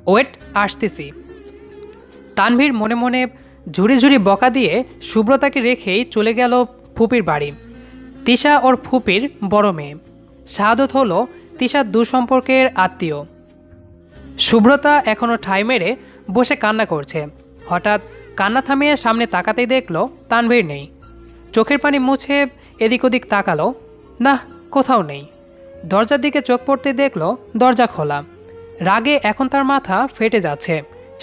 ওয়েট আসতেছি। তানভীর মনে মনে ঝুড়ি ঝুড়ি বকা দিয়ে শুভ্রতাকে রেখেই চলে গেল ফুপির বাড়ি। তিশা ওর ফুপির বড় মেয়ে। শাহাদত হলো তিশার দূর সম্পর্কের আত্মীয়। শুভ্রতা এখনও ঠাঁই মেরে বসে কান্না করছে। হঠাৎ কান্না থামিয়ে সামনে তাকাতেই দেখলো তানভীর নেই। চোখের পানি মুছে এদিক ওদিক তাকালো, না কোথাও নেই। দরজার দিকে চোখ পড়তে দেখলো দরজা খোলা। রাগে এখন তার মাথা ফেটে যাচ্ছে।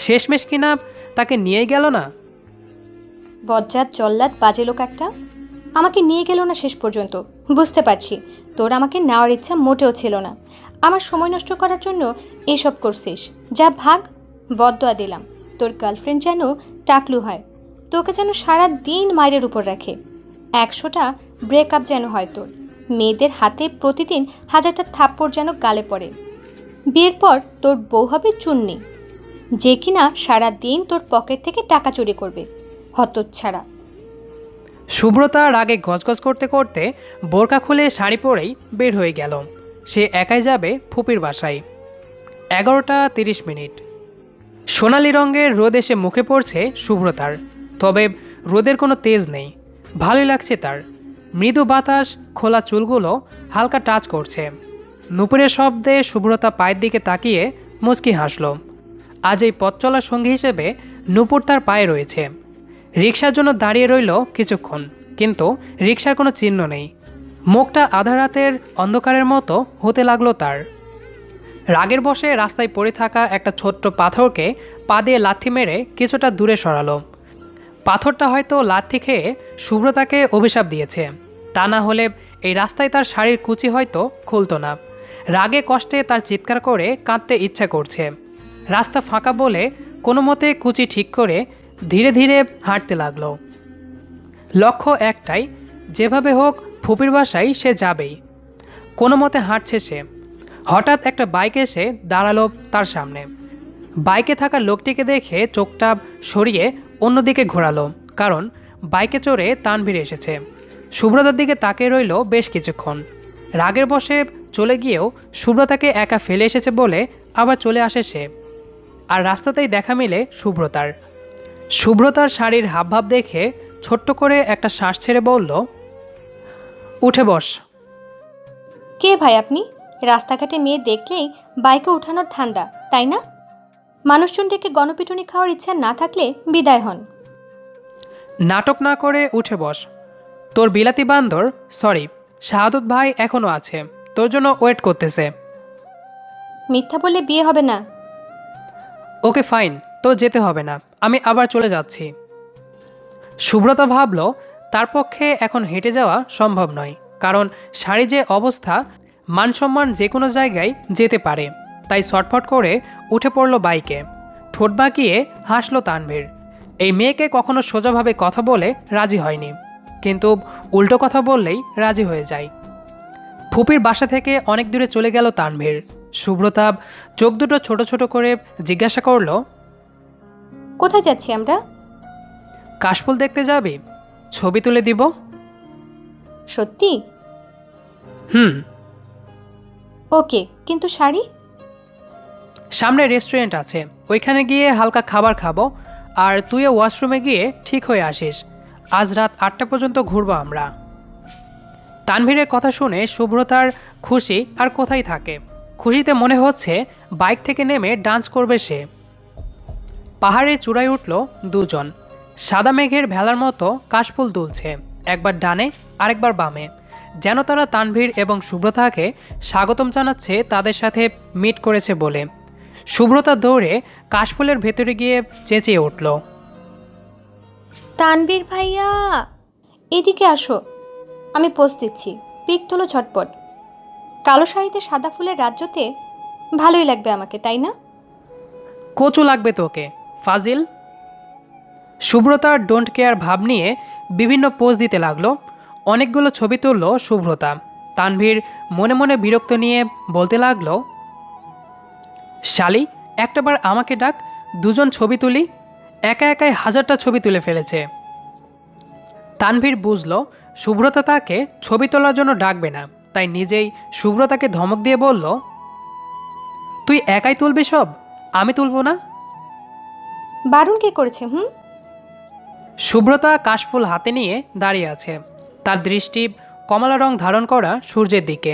শেষমেশ কিনা তাকে নিয়ে গেল না। বজ্জাত জল্লাদ বাজে লোক একটা, আমাকে নিয়ে গেল না শেষ পর্যন্ত। বুঝতে পারছি তোর আমাকে নেওয়ার ইচ্ছা মোটেও ছিল না। আমার সময় নষ্ট করার জন্য এসব করছিস। যা ভাগ, বদদোয়া দিলাম। তোর গার্লফ্রেন্ড যেন টাকলু হয়, তোকে যেন সারা দিন মায়ের উপর রাখে। 100টা ব্রেকআপ যেন হয় তোর। মেয়েদের হাতে প্রতিদিন 1000টা থাপ্পড় যেন গালে পড়ে। বিয়ের পর তোর বউ হবে চুন্নি, যে কিনা সারা দিন তোর পকেট থেকে টাকা চুরি করবে। হতচ্ছাড়া। শুভ্রতা রাগে গজগজ করতে করতে বোরকা খুলে শাড়ি পরেই বের হয়ে গেল। সে একাই যাবে ফুপির বাসায়। 11:30। সোনালি রঙের রোদ এসে মুখে পড়ছে শুভ্রতার, তবে রোদের কোনো তেজ নেই। ভালোই লাগছে তার। মৃদু বাতাস খোলা চুলগুলো হালকা টাচ করছে। নুপুরের শব্দে শুভ্রতা পায়ের দিকে তাকিয়ে মুচকি হাসল। আজ এই পথ চলার সঙ্গী হিসেবে নুপুর তার পায়ে রয়েছে। রিকশার জন্য দাঁড়িয়ে রইল কিছুক্ষণ, কিন্তু রিকশার কোনো চিহ্ন নেই। মুখটা আধা রাতের অন্ধকারের মতো হতে লাগলো তার। রাগের বশে রাস্তায় পড়ে থাকা একটা ছোট্ট পাথরকে পা দিয়ে লাথি মেরে কিছুটা দূরে সরালো। পাথরটা হয়তো লাথি খেয়ে শুভ্রতাকে অভিশাপ দিয়েছে, তা না হলে এই রাস্তায় তার শাড়ির কুচি হয়তো খুলতো না। রাগে কষ্টে তার চিৎকার করে কাঁদতে ইচ্ছা করছে। রাস্তা ফাঁকা বলে কোনো মতে কুচি ঠিক করে ধীরে ধীরে হাঁটতে লাগলো। লক্ষ্য একটাই, যেভাবে হোক ফুপির বাসায় সে যাবেই। কোনো মতে হাঁটছে সে। হঠাৎ একটা বাইক এসে দাঁড়ালো তার সামনে। বাইকে থাকা লোকটিকে দেখে চোখটা সরিয়ে অন্যদিকে ঘোরালো, কারণ বাইকে চড়ে তানভীর এসেছে। শুভ্রতার দিকে তাকিয়ে রইল বেশ কিছুক্ষণ। রাগের বশে চলে গিয়েও শুভ্রতাকে একা ফেলে এসেছে বলে আবার চলে আসে সে। আর রাস্তাতেই দেখা মিলে শুভ্রতার। শুভ্রতার শাড়ির হাবভাব দেখে ছোট্ট করে একটা শ্বাস ছেড়ে বলল, উঠে বস। কে ভাই আপনি? রাস্তাঘাটে মেয়ে দেখলেই বাইকে উঠানোর ঠান্ডা, তাই না? মানুষজন ডেকে গণপিটুনি খাওয়ার ইচ্ছা না থাকলে বিদায় হন। নাটক না করে উঠে বস। তোর বিলাতি বান্দর, সরি শাহাদত ভাই এখনও আছে, তোর জন্য ওয়েট করতেছে। মিথ্যা বললে বিয়ে হবে না। ওকে ফাইন, তো যেতে হবে না, আমি আবার চলে যাচ্ছি। শুভ্রতা ভাবল তার পক্ষে এখন হেঁটে যাওয়া সম্ভব নয়, কারণ শাড়ি যে অবস্থা, মানসম্মান যে কোনো জায়গায় যেতে পারে। তাই ছটফট করে উঠে পড়ল বাইকে। ঠোঁট বাঁকিয়ে হাসল তানভীর। এই মেয়েকে কখনো সোজাভাবে কথা বলে রাজি হয়নি, কিন্তু উল্টো কথা বললেই রাজি হয়ে যায়। ফুপির বাসা থেকে অনেক দূরে চলে গেল তানভীর। শুভ্রতা চোখ দুটো ছোট ছোট করে জিজ্ঞাসা করল, কোথায় যাচ্ছি আমরা? কাশফুল দেখতে যাবি? ছবি তুলে দিব। সত্যি? হুম। ওকে, কিন্তু শাড়ি? সামনে রেস্টুরেন্ট আছে, ওইখানে গিয়ে হালকা খাবার খাবো, আর তুইও ওয়াশরুমে গিয়ে ঠিক হয়ে আসিস। আজ রাত 8টা পর্যন্ত ঘুরবো আমরা। তানভীরের কথা শুনে শুভ্রতার খুশি আর কোথায় থাকে। খুশিতে মনে হচ্ছে বাইক থেকে নেমে ডান্স করবে সে। পাহাড়ের চূড়ায় উঠল দুজন। সাদা মেঘের ভেলার মতো কাশফুল দুলছে, একবার ডানে আরেকবার বামে, যেন তারা তানভীর এবং শুভ্রতাকে স্বাগতম জানাচ্ছে তাদের সাথে মিট করেছে বলে। শুভ্রতা দৌড়ে কাশফুলের ভেতরে গিয়ে চেঁচিয়ে উঠল, তানবীর ভাইয়া, এদিকে আসো, আমি পোজ দিচ্ছি, পিক তোলো ঝটপট। কালো শাড়িতে সাদা ফুলের রাজ্যতে ভালোই লাগবে আমাকে, তাই না? কচু লাগবে তোকে ফাজিল। শুভ্রতার ডোন্ট কেয়ার ভাব নিয়ে বিভিন্ন পোজ দিতে লাগলো। অনেকগুলো ছবি তুলল শুভ্রতা। তানভীর মনে মনে বিরক্ত নিয়ে বলতে লাগলো, শালি একটাবার আমাকে ডাক, দুজন ছবি তুলি। একা একাই 1000টা ছবি তুলে ফেলেছে। তানভীর বুঝলো শুভ্রতা তাকে ছবি তোলার জন্য ডাকবে না, তাই নিজেই শুভ্রতাকে ধমক দিয়ে বলল, তুই একাই তুলবি সব, আমি তুলব না। বারণ কে করেছে? শুভ্রতা কাশফুল হাতে নিয়ে দাঁড়িয়ে আছে। তার দৃষ্টি কমলা রং ধারণ করা সূর্যের দিকে।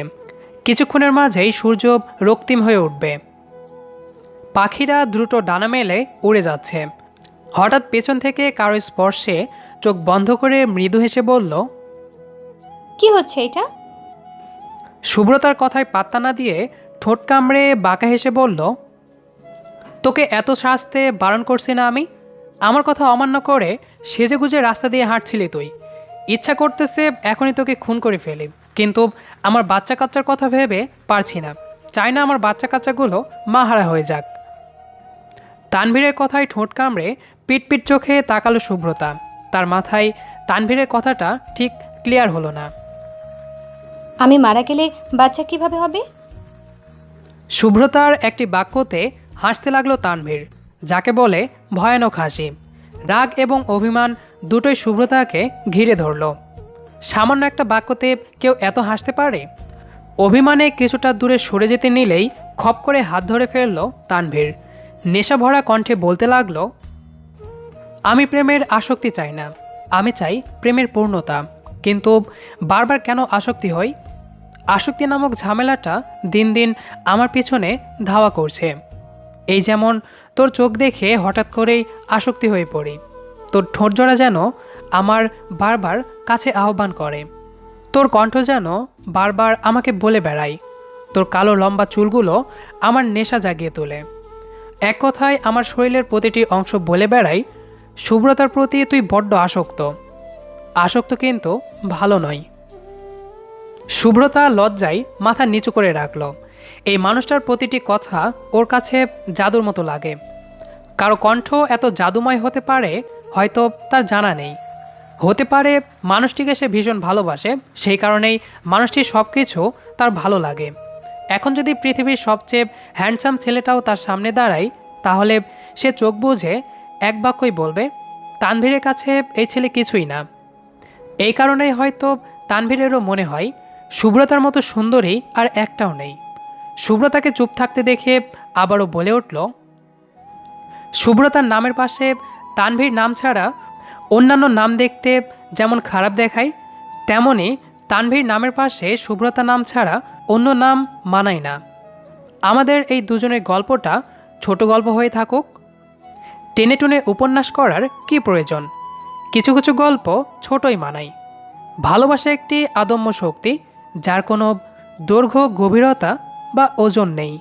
কিছুক্ষণের মাঝেই সূর্য রক্তিম হয়ে উঠবে। পাখিরা দ্রুত ডানা মেলে উড়ে যাচ্ছে। হঠাৎ পেছন থেকে কারো স্পর্শে চোখ বন্ধ করে মৃদু হেসে বলল, কি হচ্ছে এটা? শুভ্রতার কথায় পাত্তা না দিয়ে ঠোঁট কামড়ে বাঁকা হেসে বলল, তোকে এত শাস্তে বারণ করছি না আমি? আমার কথা অমান্য করে সেজেগুজে রাস্তা দিয়ে হাঁটছিলি তুই। ইচ্ছা করতেছে এখনই তোকে খুন করে ফেলি, কিন্তু আমার বাচ্চা কাচ্চার কথা ভেবে পারছি না। চাই না আমার বাচ্চা কাচ্চাগুলো মাহারা হয়ে যাক। তানভীরের কথায় ঠোঁট কামড়ে পিটপিট চোখে তাকালো শুভ্রতা। তার মাথায় তানভীরের কথাটা ঠিক ক্লিয়ার হলো না। আমি মারা গেলে বাচ্চা কিভাবে হবে? শুভ্রতার একটি বাক্যতে হাসতে লাগলো তানভীর, যাকে বলে ভয়ানক হাসি। রাগ এবং অভিমান দুটোই শুভ্রতাকে ঘিরে ধরল। সামান্য একটা বাক্যতে কেউ এত হাসতে পারে? অভিমানে কিছুটা দূরে সরে যেতে নিলেই খপ করে হাত ধরে ফেলল তানভীর। নেশা ভরা কণ্ঠে বলতে লাগলো, আমি প্রেমের আসক্তি চাই না, আমি চাই প্রেমের পূর্ণতা। কিন্তু বারবার কেন আসক্তি হই? আসক্তি নামক ঝামেলাটা দিন দিন আমার পিছনে ধাওয়া করছে। এই যেমন তোর চোখ দেখে হঠাৎ করেই আসক্তি হয়ে পড়ি, তোর ঠোঁটজোড়া যেন আমার বারবার কাছে আহ্বান করে, তোর কণ্ঠ যেন বারবার আমাকে বলে বেড়ায়, তোর কালো লম্বা চুলগুলো আমার নেশা জাগিয়ে তোলে। এক কথায় আমার শরীরের প্রতিটি অংশ বলে বেড়াই, শুভ্রতার প্রতি তুই বড্ড আসক্ত। আসক্ত কিন্তু ভালো নয়। শুভ্রতা লজ্জায় মাথা নিচু করে রাখল। এই মানুষটার প্রতিটি কথা ওর কাছে জাদুর মতো লাগে। কারো কণ্ঠ এত জাদুময় হতে পারে হয়তো তার জানা নেই। হতে পারে মানুষটিকে সে ভীষণ ভালোবাসে, সেই কারণেই মানুষটির সব কিছু তার ভালো লাগে। এখন যদি পৃথিবীর সবচেয়ে হ্যান্ডসাম ছেলেটাও তার সামনে দাঁড়ায়, তাহলে সে চোখ বুঝে এক বাক্যই বলবে, তানভীরের কাছে এই ছেলে কিছুই না। এই কারণেই হয়তো তানভীরেরও মনে হয় শুভ্রতার মতো সুন্দরী আর একটাও নেই। শুভ্রতাকে চুপ থাকতে দেখে আবারও বলে উঠল, শুভ্রতার নামের পাশে তানভীর নাম ছাড়া অন্যান্য নাম দেখতে যেমন খারাপ দেখায়, তেমনি তানভীর নামের পাশে শুভ্রতা নাম ছাড়া অন্য নাম মানায় না। আমাদের এই দুজনের গল্পটা ছোট গল্প হয়ে থাকুক। টেনে টুনে উপন্যাস করার কি প্রয়োজন? কিছু কিছু গল্প ছোটই মানায়। ভালোবাসা একটি আদম্য শক্তি, যার কোনো দৈর্ঘ্য, গভীরতা বা ওজন নেই।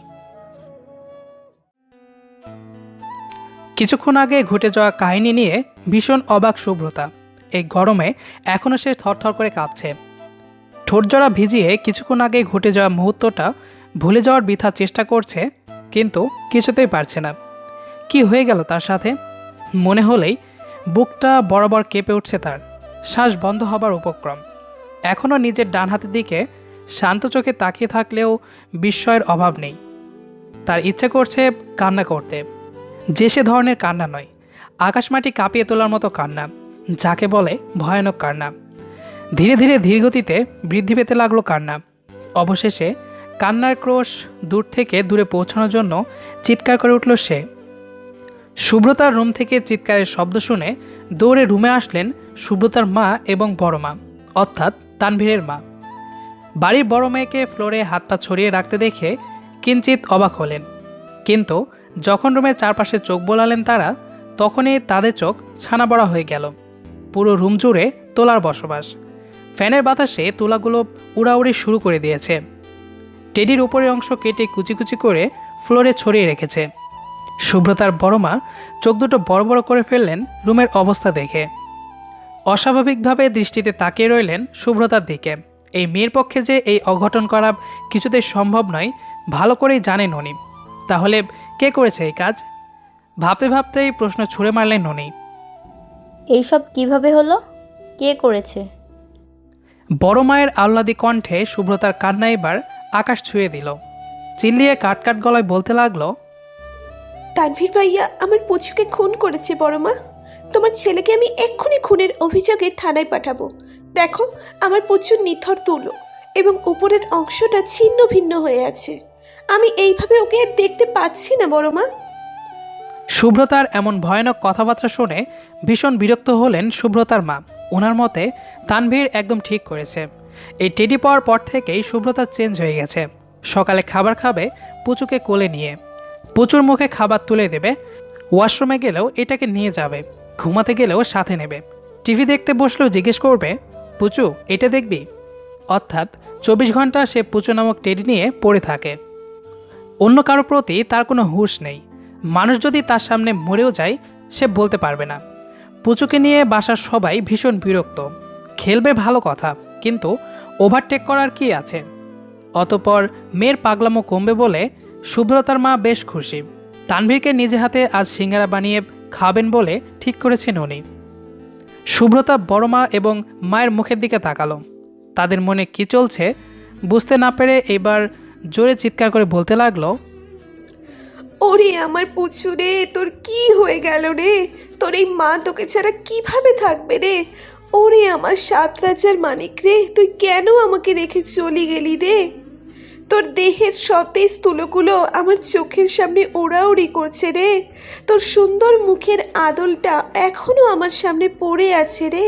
কিছুক্ষণ আগে ঘটে যাওয়া কাহিনী নিয়ে ভীষণ অবাক শুভ্রতা। এই গরমে এখনও সে থরথর করে কাঁপছে। ঠোঁটজোড়া ভিজিয়ে কিছুক্ষণ আগে ঘটে যাওয়া মুহূর্তটা ভুলে যাওয়ার বৃথা চেষ্টা করছে, কিন্তু কিছুতেই পারছে না। কি হয়ে গেল তার সাথে? মনে হলেই বুকটা বরাবর কেঁপে উঠছে তার, শ্বাস বন্ধ হবার উপক্রম। এখনও নিজের ডান হাতের দিকে শান্ত চোখে তাকিয়ে থাকলেও বিস্ময়ের অভাব নেই। তার ইচ্ছে করছে কান্না করতে, যে সে ধরনের কান্না নয়, আকাশমাটি কাঁপিয়ে তোলার মতো কান্না, যাকে বলে ভয়ানক কান্না। ধীরে ধীরে ধীরগতিতে বৃদ্ধি পেতে লাগলো কান্না। অবশেষে কান্নার ক্রোশ দূর থেকে দূরে পৌঁছানোর জন্য চিৎকার করে উঠল সে। শুভ্রতার রুম থেকে চিৎকারের শব্দ শুনে দৌড়ে রুমে আসলেন শুভ্রতার মা এবং বড় মা, অর্থাৎ তানভীরের মা। বাড়ির বড় মেয়েকে ফ্লোরে হাত পা ছড়িয়ে রাখতে দেখে কিঞ্চিত অবাক হলেন, কিন্তু যখন রুমের চারপাশে চোখ বোলালেন তারা, তখনই তাদের চোখ ছানা বড়া হয়ে গেল। পুরো রুম জুড়ে তোলার বসবাস। ফ্যানের বাতাসে তুলাগুলো উড়াউড়ি শুরু করে দিয়েছে। টেডির উপরের অংশ কেটে কুচি কুচি করে ফ্লোরে ছড়িয়ে রেখেছে। শুভ্রতার বড় মা চোখ দুটো বড় বড় করে ফেললেন রুমের অবস্থা দেখে। অস্বাভাবিকভাবে দৃষ্টিতে তাকিয়ে রইলেন শুভ্রতার দিকে। এই মেয়ের পক্ষে যে এই অঘটন করা কিছুতেই সম্ভব নয়, ভালো করেই জানেন উনি। তাহলে কে করেছে এই কাজ? ভাবতে ভাবতেই প্রশ্ন ছুঁড়ে মারলেন উনি। এইসব কিভাবে হলো? কে করেছে? বড় মায়ের আহ্লাদী কণ্ঠে শুভ্রতার কান্না এবার আকাশ ছুঁয়ে দিল। চিল্লিয়ে কাট কাট গলায় বলতে লাগলো, তানভীর ভাইয়া আমার পুচুকে খুন করেছে বড় মা। তোমার ছেলেকে আমি এক্ষুনি খুনের অভিযোগে থানায় পাঠাবো। দেখো আমার পুচুর নিথর তুলো এবং উপরের অংশটা ছিন্ন ভিন্ন হয়ে আছে। আমি এইভাবে ওকে আর দেখতে পাচ্ছি না বড় মা। শুভ্রতার এমন ভয়ানক কথাবার্তা শুনে ভীষণ বিরক্ত হলেন শুভ্রতার মা। ওনার মতে তানভীর একদম ঠিক করেছে। এই টেডি পাওয়ার পর থেকেই শুভ্রতা চেঞ্জ হয়ে গেছে। সকালে খাবার খাবে পুচুকে কোলে নিয়ে, পুচুর মুখে খাবার তুলে দেবে, ওয়াশরুমে গেলেও এটাকে নিয়ে যাবে, ঘুমাতে গেলেও সাথে নেবে, টিভি দেখতে বসলেও জিজ্ঞেস করবে পুচু এটা দেখবি। অর্থাৎ 24 ঘন্টা সে পুচু নামক টেডি নিয়ে পড়ে থাকে। অন্য কারো প্রতি তার কোনো হুঁশ নেই। মানুষ যদি তার সামনে মরেও যায় সে বলতে পারবে না। পুচুকে নিয়ে বাসার সবাই ভীষণ বিরক্ত। খেলবে ভালো কথা, কিন্তু ওভারটেক করার কি আছে। অতপর মেয়ের পাগলামো কমবে বলে সুব্রতার মা বেশ খুশি। তানভীরকে নিজে হাতে আজ সিঙ্গারা বানিয়ে খাবেন বলে ঠিক করেছেন উনি। সুব্রতা বড় মা এবং মায়ের মুখের দিকে তাকালো। তাদের মনে কি চলছে বুঝতে না পেরে এবার জোরে চিৎকার করে বলতে লাগলো, ওরে আমার পুচু রে, তোর কি হয়ে গেল রে? তোর এই মা তোকে ছাড়া কিভাবে থাকবে রে? ওরে আমার 7 রাজার মানিক রে, তুই কেন আমাকে রেখে চলে গেলি রে? তোর দেহের সতেজ তুলোগুলো আমার চোখের সামনে ওড়াউড়ি করছে রে। তোর সুন্দর মুখের আদলটা এখনো আমার সামনে পড়ে আছে রে।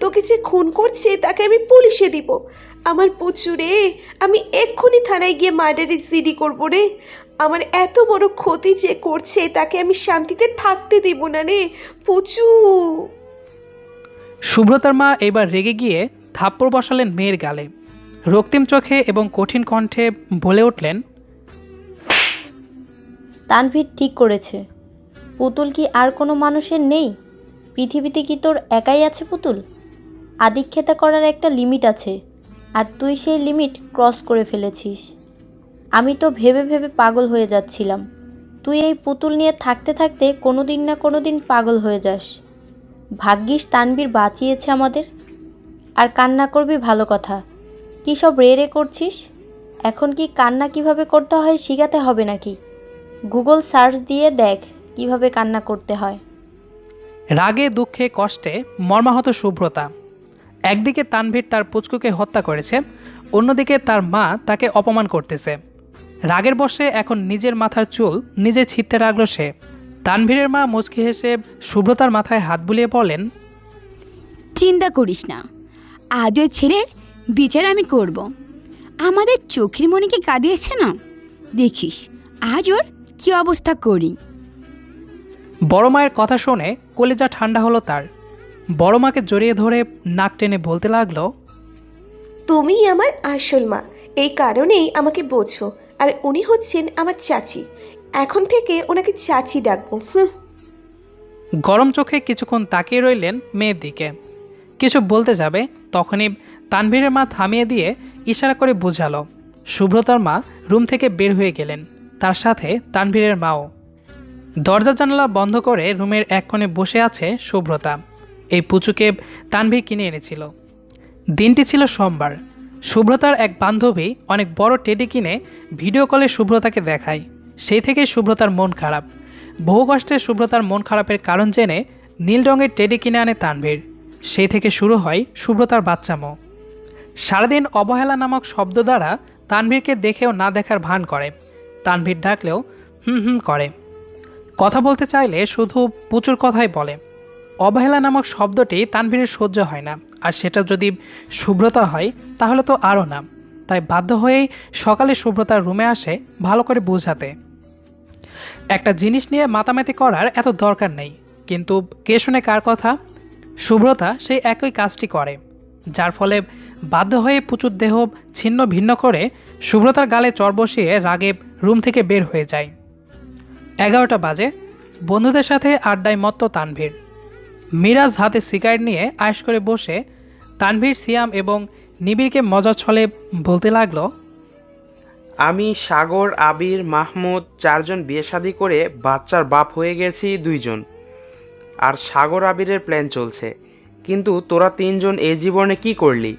তোকে যে খুন করছে তাকে আমি পুলিশে দিব। আমার পুচু রে, আমি এক্ষুনি থানায় গিয়ে মার্ডারের জিডি করবো রে। আমার এত বড় ক্ষতি যে করছে তাকে আমি শান্তিতে থাকতে দিব না রে পুচু। সুব্রতার মা এবার রেগে গিয়ে থাপ্পড় বসালেন মেয়ের গালে। রক্তিম চোখে এবং কঠিন কণ্ঠে বলে উঠলেন, তানভীর ঠিক করেছে। পুতুল কি আর কোনো মানুষের নেই? পৃথিবীতে কি তোর একাই আছে পুতুল? আদিক্ষেতা করার একটা লিমিট আছে, আর তুই সেই লিমিট ক্রস করে ফেলেছিস। আমি তো ভেবে ভেবে পাগল হয়ে যাচ্ছিলাম। তুই এই পুতুল নিয়ে থাকতে থাকতে কোনো দিন না কোনো দিন পাগল হয়ে যাস। ভাগ্যিস তানভীর বাঁচিয়েছে আমাদের। আর কান্না করবি ভালো কথা, কী সব রে রে করছিস? এখন কি কান্না কিভাবে করতে হয় শেখাতে হবে নাকি? গুগল সার্চ দিয়ে দেখ কিভাবে কান্না করতে হয়। রাগে দুঃখে কষ্টে মর্মাহত সুব্রতা। একদিকে তানভীর তার পুচকুকে হত্যা করেছে, অন্যদিকে তার মা তাকে অপমান করতেছে। রাগের বশে এখন নিজের মাথার চুল নিজে ছিঁড়তে লাগলো সে। তানভীরের মা মুচকি হেসে সুব্রতার মাথায় হাত বুলিয়ে বলেন, চিন্তা করিস না, আজ ওই ছেলের বিচার আমি করব। আমাদের চোখের মনিকে কাঁদিয়েছে না, দেখিস আজ ওর কী অবস্থা করি। বড় মায়ের কথা শুনে কলিজা ঠান্ডা হলো তার। বড় মাকে জড়িয়ে ধরে নাক টেনে বলতে লাগলো, তুমিই আমার আসল মা, এই কারণেই আমাকে বোঝো। আর উনি হচ্ছেন আমার চাচি, এখন থেকে ওনাকে চাচি ডাকবো। গরম চোখে কিছুক্ষণ তাকিয়ে রইলেন মেয়ের দিকে। কিছু বলতে যাবে তখনই তানভীরের মা থামিয়ে দিয়ে ইশারা করে বোঝালো। সুব্রতার মা রুম থেকে বের হয়ে গেলেন, তার সাথে তানভীরের মাও। দরজা জানালা বন্ধ করে রুমের এক কোণে বসে আছে সুব্রতা। এই পুচুকে তানভীর কিনে এনেছিল। দিনটি ছিল সোমবার। সুব্রতার এক বান্ধবী অনেক বড় টেডি কিনে ভিডিও কলে সুব্রতাকে দেখায়। সেই থেকে সুব্রতার মন খারাপ। বহু কষ্টে সুব্রতার মন খারাপের কারণ জেনে নীল রঙের টেডি কিনে আনে তানভীর। সেই থেকে শুরু হয় সুব্রতার বাচ্চামো। সারাদিন অবহেলা নামক শব্দ দ্বারা তানভীরকে দেখেও না দেখার ভান করে। তানভীর ডাকলেও হুম হুম করে। কথা বলতে চাইলে শুধু পুচুর কথাই বলে। অবহেলা নামক শব্দটি তানভীরের সহ্য হয় না, আর সেটা যদি সুব্রতা হয় তাহলে তো আরও না। তাই বাধ্য হয়েই সকালে সুব্রতার রুমে আসে ভালো করে বোঝাতে। একটা জিনিস নিয়ে মাতামাতি করার এত দরকার নেই, কিন্তু কে শুনে কার কথা। সুব্রতা সেই একই কাজটি করে, যার ফলে বাধ্য হয়ে পুচুর দেহ ছিন্ন ভিন্ন করে সুব্রতার গালে চর বসিয়ে রাগে রুম থেকে বের হয়ে যায়। 11টা বাজে। বন্ধুদের সাথে আড্ডায় মত্ত তানভীর। মিরাজ হাতে সিগারেট নিয়ে আয়েশ করে বসে তানভীর, সিয়াম এবং নিবিড়কে মজার ছলে বলতে লাগলো, আমি, সাগর, আবির, মাহমুদ 4 জন বিয়ে শাদী করে বাচ্চার বাপ হয়ে গেছি 2 জন। আর সাগর আবিরের প্ল্যান চলছে। কিন্তু তোরা 3 জন এই জীবনে কি করলি?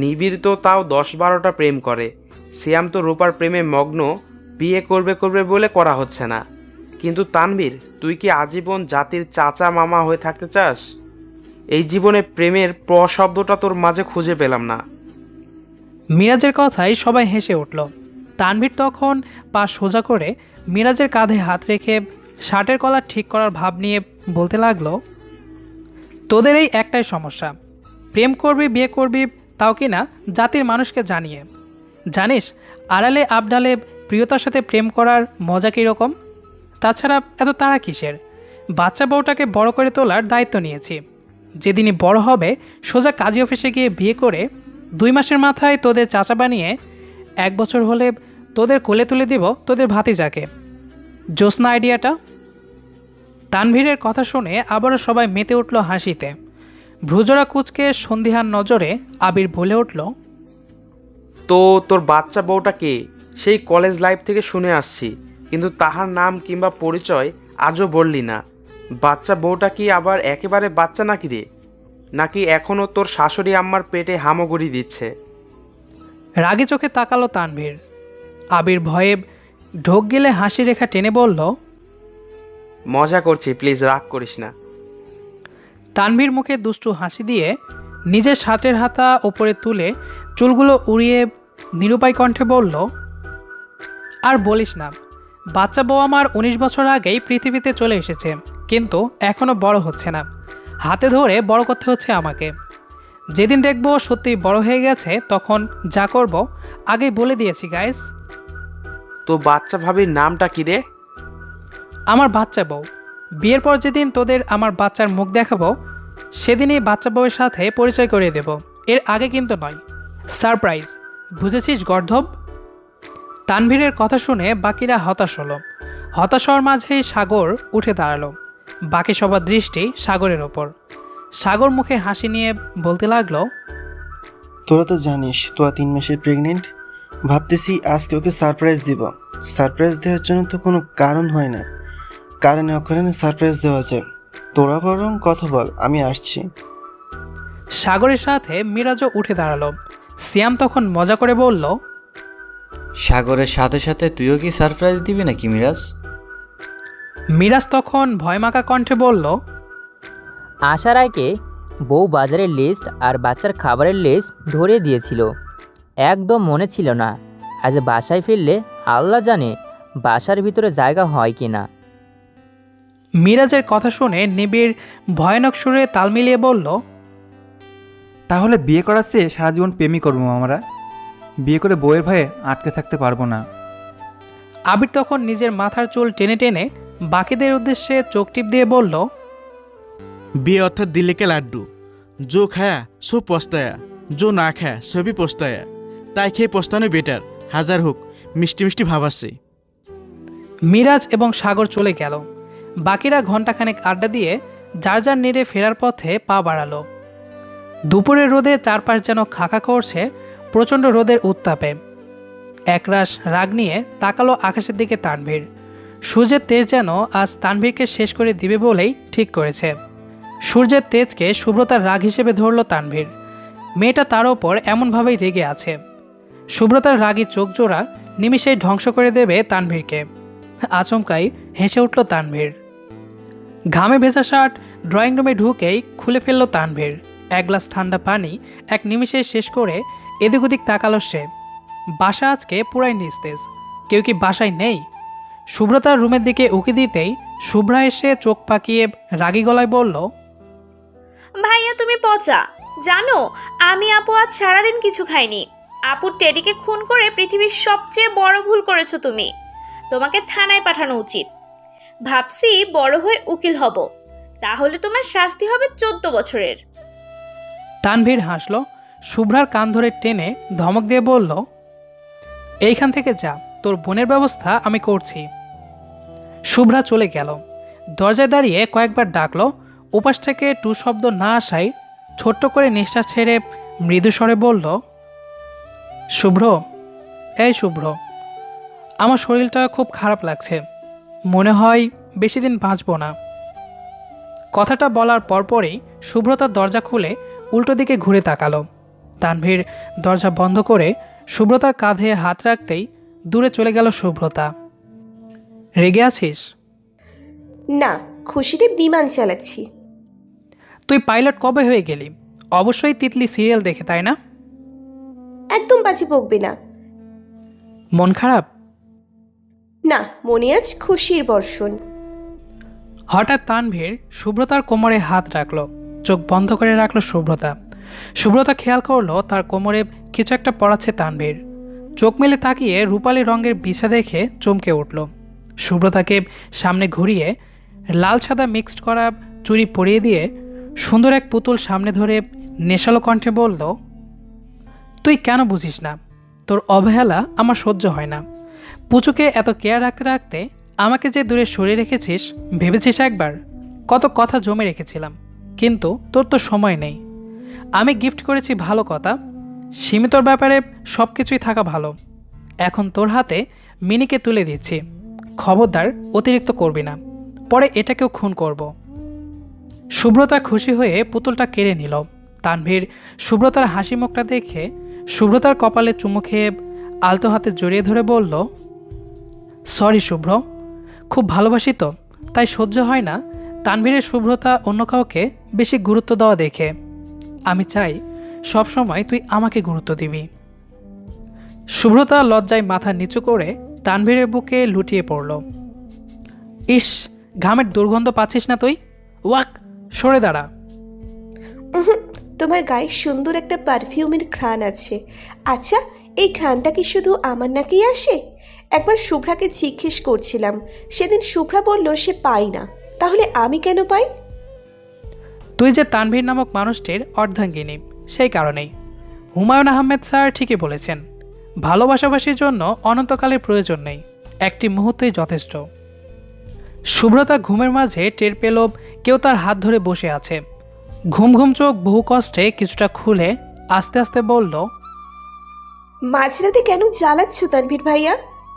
নিবিড় তো তাও 10-12টা প্রেম করে। সিয়াম তো রূপার প্রেমে মগ্ন, বিয়ে করবে করবে বলে করা হচ্ছে না। কিন্তু তানভীর, তুই কি আজীবন জাতির চাচা মামা হয়ে থাকতে চাস? এই জীবনে প্রেমের শব্দটা তোর মাঝে খুঁজে পেলাম না। মিরাজের কথায় সবাই হেসে উঠল। তানভীর তখন পা সোজা করে মিরাজের কাঁধে হাত রেখে শার্টের কলার ঠিক করার ভাব নিয়ে বলতে লাগলো, তোদের এই একটাই সমস্যা, প্রেম করবি বিয়ে করবি, তাও কি না জাতির মানুষকে জানিয়ে। জানিস আড়ালে আবডালে প্রিয়তার সাথে প্রেম করার মজা কীরকম? তাছাড়া এত তাড়া কিসের? বাচ্চা বউটাকে বড় করে তোলার দায়িত্ব নিয়েছি। যেদিনই বড় হবে সোজা কাজী অফিসে গিয়ে বিয়ে করে 2 মাসের মাথায় তোদের চাচা বানিয়ে 1 বছর হলে তোদের কোলে তুলে দিব তোদের ভাতিজাকে। জোসনা আইডিয়াটা? তানভীরের কথা শুনে আবারও সবাই মেতে উঠল হাসিতে। ভ্রুজোড়া কুচকে সন্দিহান নজরে আবির বলে উঠল, তো তোর বাচ্চা বউটা কে? সেই কলেজ লাইফ থেকে শুনে আসছি, কিন্তু তাহার নাম কিংবা পরিচয় আজও বললি না। বাচ্চা বউটা কি আবার একেবারে বাচ্চা নাকি রে? নাকি এখনও তোর শাশুড়ি আম্মার পেটে হামাগুড়ি দিচ্ছে? রাগে চোখে তাকালো তানভীর। আবির ভয়ে ঢোক গেলে হাসি রেখা টেনে বলল, মজা করছি, প্লিজ রাগ করিস না। তানভীর মুখে দুষ্টু হাসি দিয়ে নিজের শার্টের হাতা ওপরে তুলে চুলগুলো উড়িয়ে নিরুপায় কণ্ঠে বলল, আর বলিস না, বাচ্চা বউ আমার 19 বছর আগেই পৃথিবীতে চলে এসেছে, কিন্তু এখনও বড় হচ্ছে না। হাতে ধরে বড় করতে হচ্ছে আমাকে। যেদিন দেখব সত্যি বড় হয়ে গেছে তখন যা করব আগেই বলে দিয়েছি গাইস। তো বাচ্চা ভাবির নামটা কি রে? আমার বাচ্চা বউ। বিয়ের পর যেদিন তোদের আমার বাচ্চার মুখ দেখাবো সেদিনই বাচ্চা বউয়ের সাথে পরিচয় করিয়ে দেব, এর আগে কিন্তু নয়। সারপ্রাইজ, বুঝেছিস গর্ধব? তানভীরের কথা শুনে বাকিরা হতাশ হলো। হতাশ হওয়ার মাঝেই সাগর উঠে দাঁড়ালো। বাকি সবার দৃষ্টি সাগরের ওপর। সাগর মুখে হাসি নিয়ে বলতে লাগলো, তোরা তো জানিস তোরা 3 মাসের প্রেগনেন্ট। ভাবতেছি আজকে ওকে সারপ্রাইজ দিব। সারপ্রাইজ দেওয়ার জন্য তো কোনো কারণ হয় না, কারণে অকারণে সারপ্রাইজ দেওয়া যায়। তোরা বরং কথা বল, আমি আসছি। সাগরের সাথে মিরাজও উঠে দাঁড়ালো। সিয়াম তখন মজা করে বলল, সাগরের সাথে সাথে তুইও কি সারপ্রাইজ দিবি নাকি মিরাজ? মিরাজ তখন ভয়মাখা কণ্ঠে বলল, আসার আগে বউ বাজারের লিস্ট আর বাচ্চার খাবারের লিস্ট ধরে দিয়েছিল, একদম মনে ছিল না। আজ বাসায় ফিরলে আল্লাহ জানে বাসার ভিতরে জায়গা হয় কি না। মিরাজের কথা শুনে নিবিড় ভয়ানক সুরে তাল মিলিয়ে বলল, তাহলে বিয়ে করার চেয়ে সারা জীবন প্রেমই করবো আমরা। বিয়ে করে বউয়ের ভয়ে আটকে থাকতে পারবো না। আবির তখন নিজের মাথার চুল টেনে টেনে বাকিদের উদ্দেশ্যে চোখ টিপ দিয়ে বলল, বিয়ে অর্থাৎ দিলে কে লাড্ডু, জো খায়া সো পস্তায়া, জো না খায়া সবই পস্তায়া। তাই খেয়ে পস্তানো বেটার, হাজার হোক মিষ্টি মিষ্টি ভাব আসছে। মিরাজ এবং সাগর চলে গেল। বাকিরা ঘণ্টাখানেক আড্ডা দিয়ে যার যার নেড়ে ফেরার পথে পা বাড়ালো। দুপুরের রোদে চারপাশ যেন খাকা করছে প্রচণ্ড রোদের উত্তাপে। একরাশ রাগ নিয়ে তাকালো আকাশের দিকে তানভীর। সূর্যের তেজ যেন আজ তানভীরকে শেষ করে দিবে বলেই ঠিক করেছে। সূর্যের তেজকে শুভ্রতার রাগ হিসেবে ধরল তানভীর। মেয়েটা তার ওপর এমনভাবেই রেগে আছে। শুভ্রতার রাগী চোখ জোড়া নিমিষেই ধ্বংস করে দেবে তানভীরকে। আচমকাই হেসে উঠল তানভীর। ঘামে ভেজা শার্ট ড্রয়িং রুমে ঢুকেই খুলে ফেলল তানভীর। 1 গ্লাস ঠান্ডা পানি এক নিমিষে শেষ করে এদিক ওদিক তাকালো সে। বাসা আজকে পুরাই নিস্তেজ। কেউ কি বাসায় নেই? শুভ্রতার রুমের দিকে উকি দিতেই শুভ্রা এসে চোখ পাকিয়ে রাগী গলায় বলল, ভাইয়া তুমি পচা। জানো আমি আপু আজ সারাদিন কিছু খাইনি। আপুর টেডিকে খুন করে পৃথিবীর সবচেয়ে বড় ভুল করেছো তুমি। তোমাকে থানায় পাঠানো উচিত। ভাবছি বড় হয়ে উকিল হব, তাহলে তোমার শাস্তি হবে 14 বছরের। তানভীর হাসল। শুভ্রার কান ধরে টেনে ধমক দিয়ে বলল, এইখান থেকে যা, তোর বোনের ব্যবস্থা আমি করছি। শুভ্রা চলে গেল। দরজায় দাঁড়িয়ে কয়েকবার ডাকলো। উপাস থেকে টু শব্দ না আসায় ছোট্ট করে নিঃশ্বাস ছেড়ে মৃদু স্বরে বলল, শুভ্র, এই শুভ্র, আমার শরীরটা খুব খারাপ লাগছে। মনে হয় বেশি দিন বাঁচব না। কথাটা বলার পরপরই শুভ্রতার দরজা খুলে উল্টো দিকে ঘুরে তাকালো। তানভীর দরজা বন্ধ করে শুভ্রতার কাঁধে হাত রাখতেই দূরে চলে গেল শুভ্রতা। রেগে আছিস? না, খুশিতে বিমান চালাচ্ছি। তুই পাইলট কবে হয়ে গেলি? অবশ্যই তিতলি সিরিয়াল দেখে, তাই না? একদম বাজে বকবে না। মন খারাপ? না, মনে আজ খুশির বর্ষণ। হঠাৎ তানভীর শুভ্রতার কোমরে হাত রাখলো। চোখ বন্ধ করে রাখলো শুভ্রতা। শুভ্রতা খেয়াল করলো তার কোমরে কিছু একটা পড়াচ্ছে তানভীর। চোখ মেলে তাকিয়ে রূপালি রঙের বিছা দেখে চমকে উঠল। সুব্রতাকে সামনে ঘুরিয়ে লাল সাদা মিক্সড করা চুড়ি পরিয়ে দিয়ে সুন্দর এক পুতুল সামনে ধরে নেশালো কণ্ঠে বলল, তুই কেন বুঝিস না? তোর অবহেলা আমার সহ্য হয় না। পুচুকে এত কেয়ার রাখতে রাখতে আমাকে যে দূরে সরিয়ে রেখেছিস ভেবেছিস একবার? কত কথা জমে রেখেছিলাম, কিন্তু তোর তো সময় নেই। আমি গিফট করেছি ভালো কথা, সীমিতর ব্যাপারে সব কিছুই থাকা ভালো। এখন তোর হাতে মিনিকে তুলে দিচ্ছি, খবরদার অতিরিক্ত করবি না, পরে এটাকেও খুন করব। সুব্রতা খুশি হয়ে পুতুলটা কেড়ে নিল। তানভীর সুব্রতার হাসি মুখটা দেখে সুব্রতার কপালে চুমু খেয়ে আলতো হাতে জড়িয়ে ধরে বলল, সরি শুভ্র, খুব ভালোবাসি তো, তাই সহ্য হয় না তানভীরের শুভ্রতা অন্য কাউকে বেশি গুরুত্ব দেওয়া দেখে। আমি চাই সব সময় তুই আমাকে গুরুত্ব দিবি। শুভ্রতা লজ্জায় মাথা নিচু করে তানভীরের বুকে লুটিয়ে পড়ল। ইস, ঘামের দুর্গন্ধ পাচ্ছিস না তুই? ওয়াক, সরে দাঁড়া। উহুম, তোমার গায়ে সুন্দর একটা পারফিউমের ঘ্রাণ আছে। আচ্ছা, এই ঘ্রাণটা কি শুধু আমার নাকেই আসে? একবার শুভ্রাকে জিজ্ঞেস করছিলাম, সেদিন শুভ্রা বলল সে পায় না। তাহলে আমি কেন পাই? তুই যে তানভীর নামক মানুষটির অর্ধাঙ্গিনী, সেই কারণেই। হুমায়ুন আহমেদ স্যার ঠিকই বলেছেন, ভালোবাসাবাসির জন্য অনন্তকালের প্রয়োজন নেই, একটি মুহূর্তই যথেষ্ট। শুভ্রতা ঘুমের মাঝে টের পেল কেউ তার হাত ধরে বসে আছে। ঘুম ঘুম চোখ বহু কষ্টে কিছুটা খুলে আস্তে আস্তে বলল, মাঝরাতে কেন জ্বালাচ্ছ তানভীর ভাইয়া?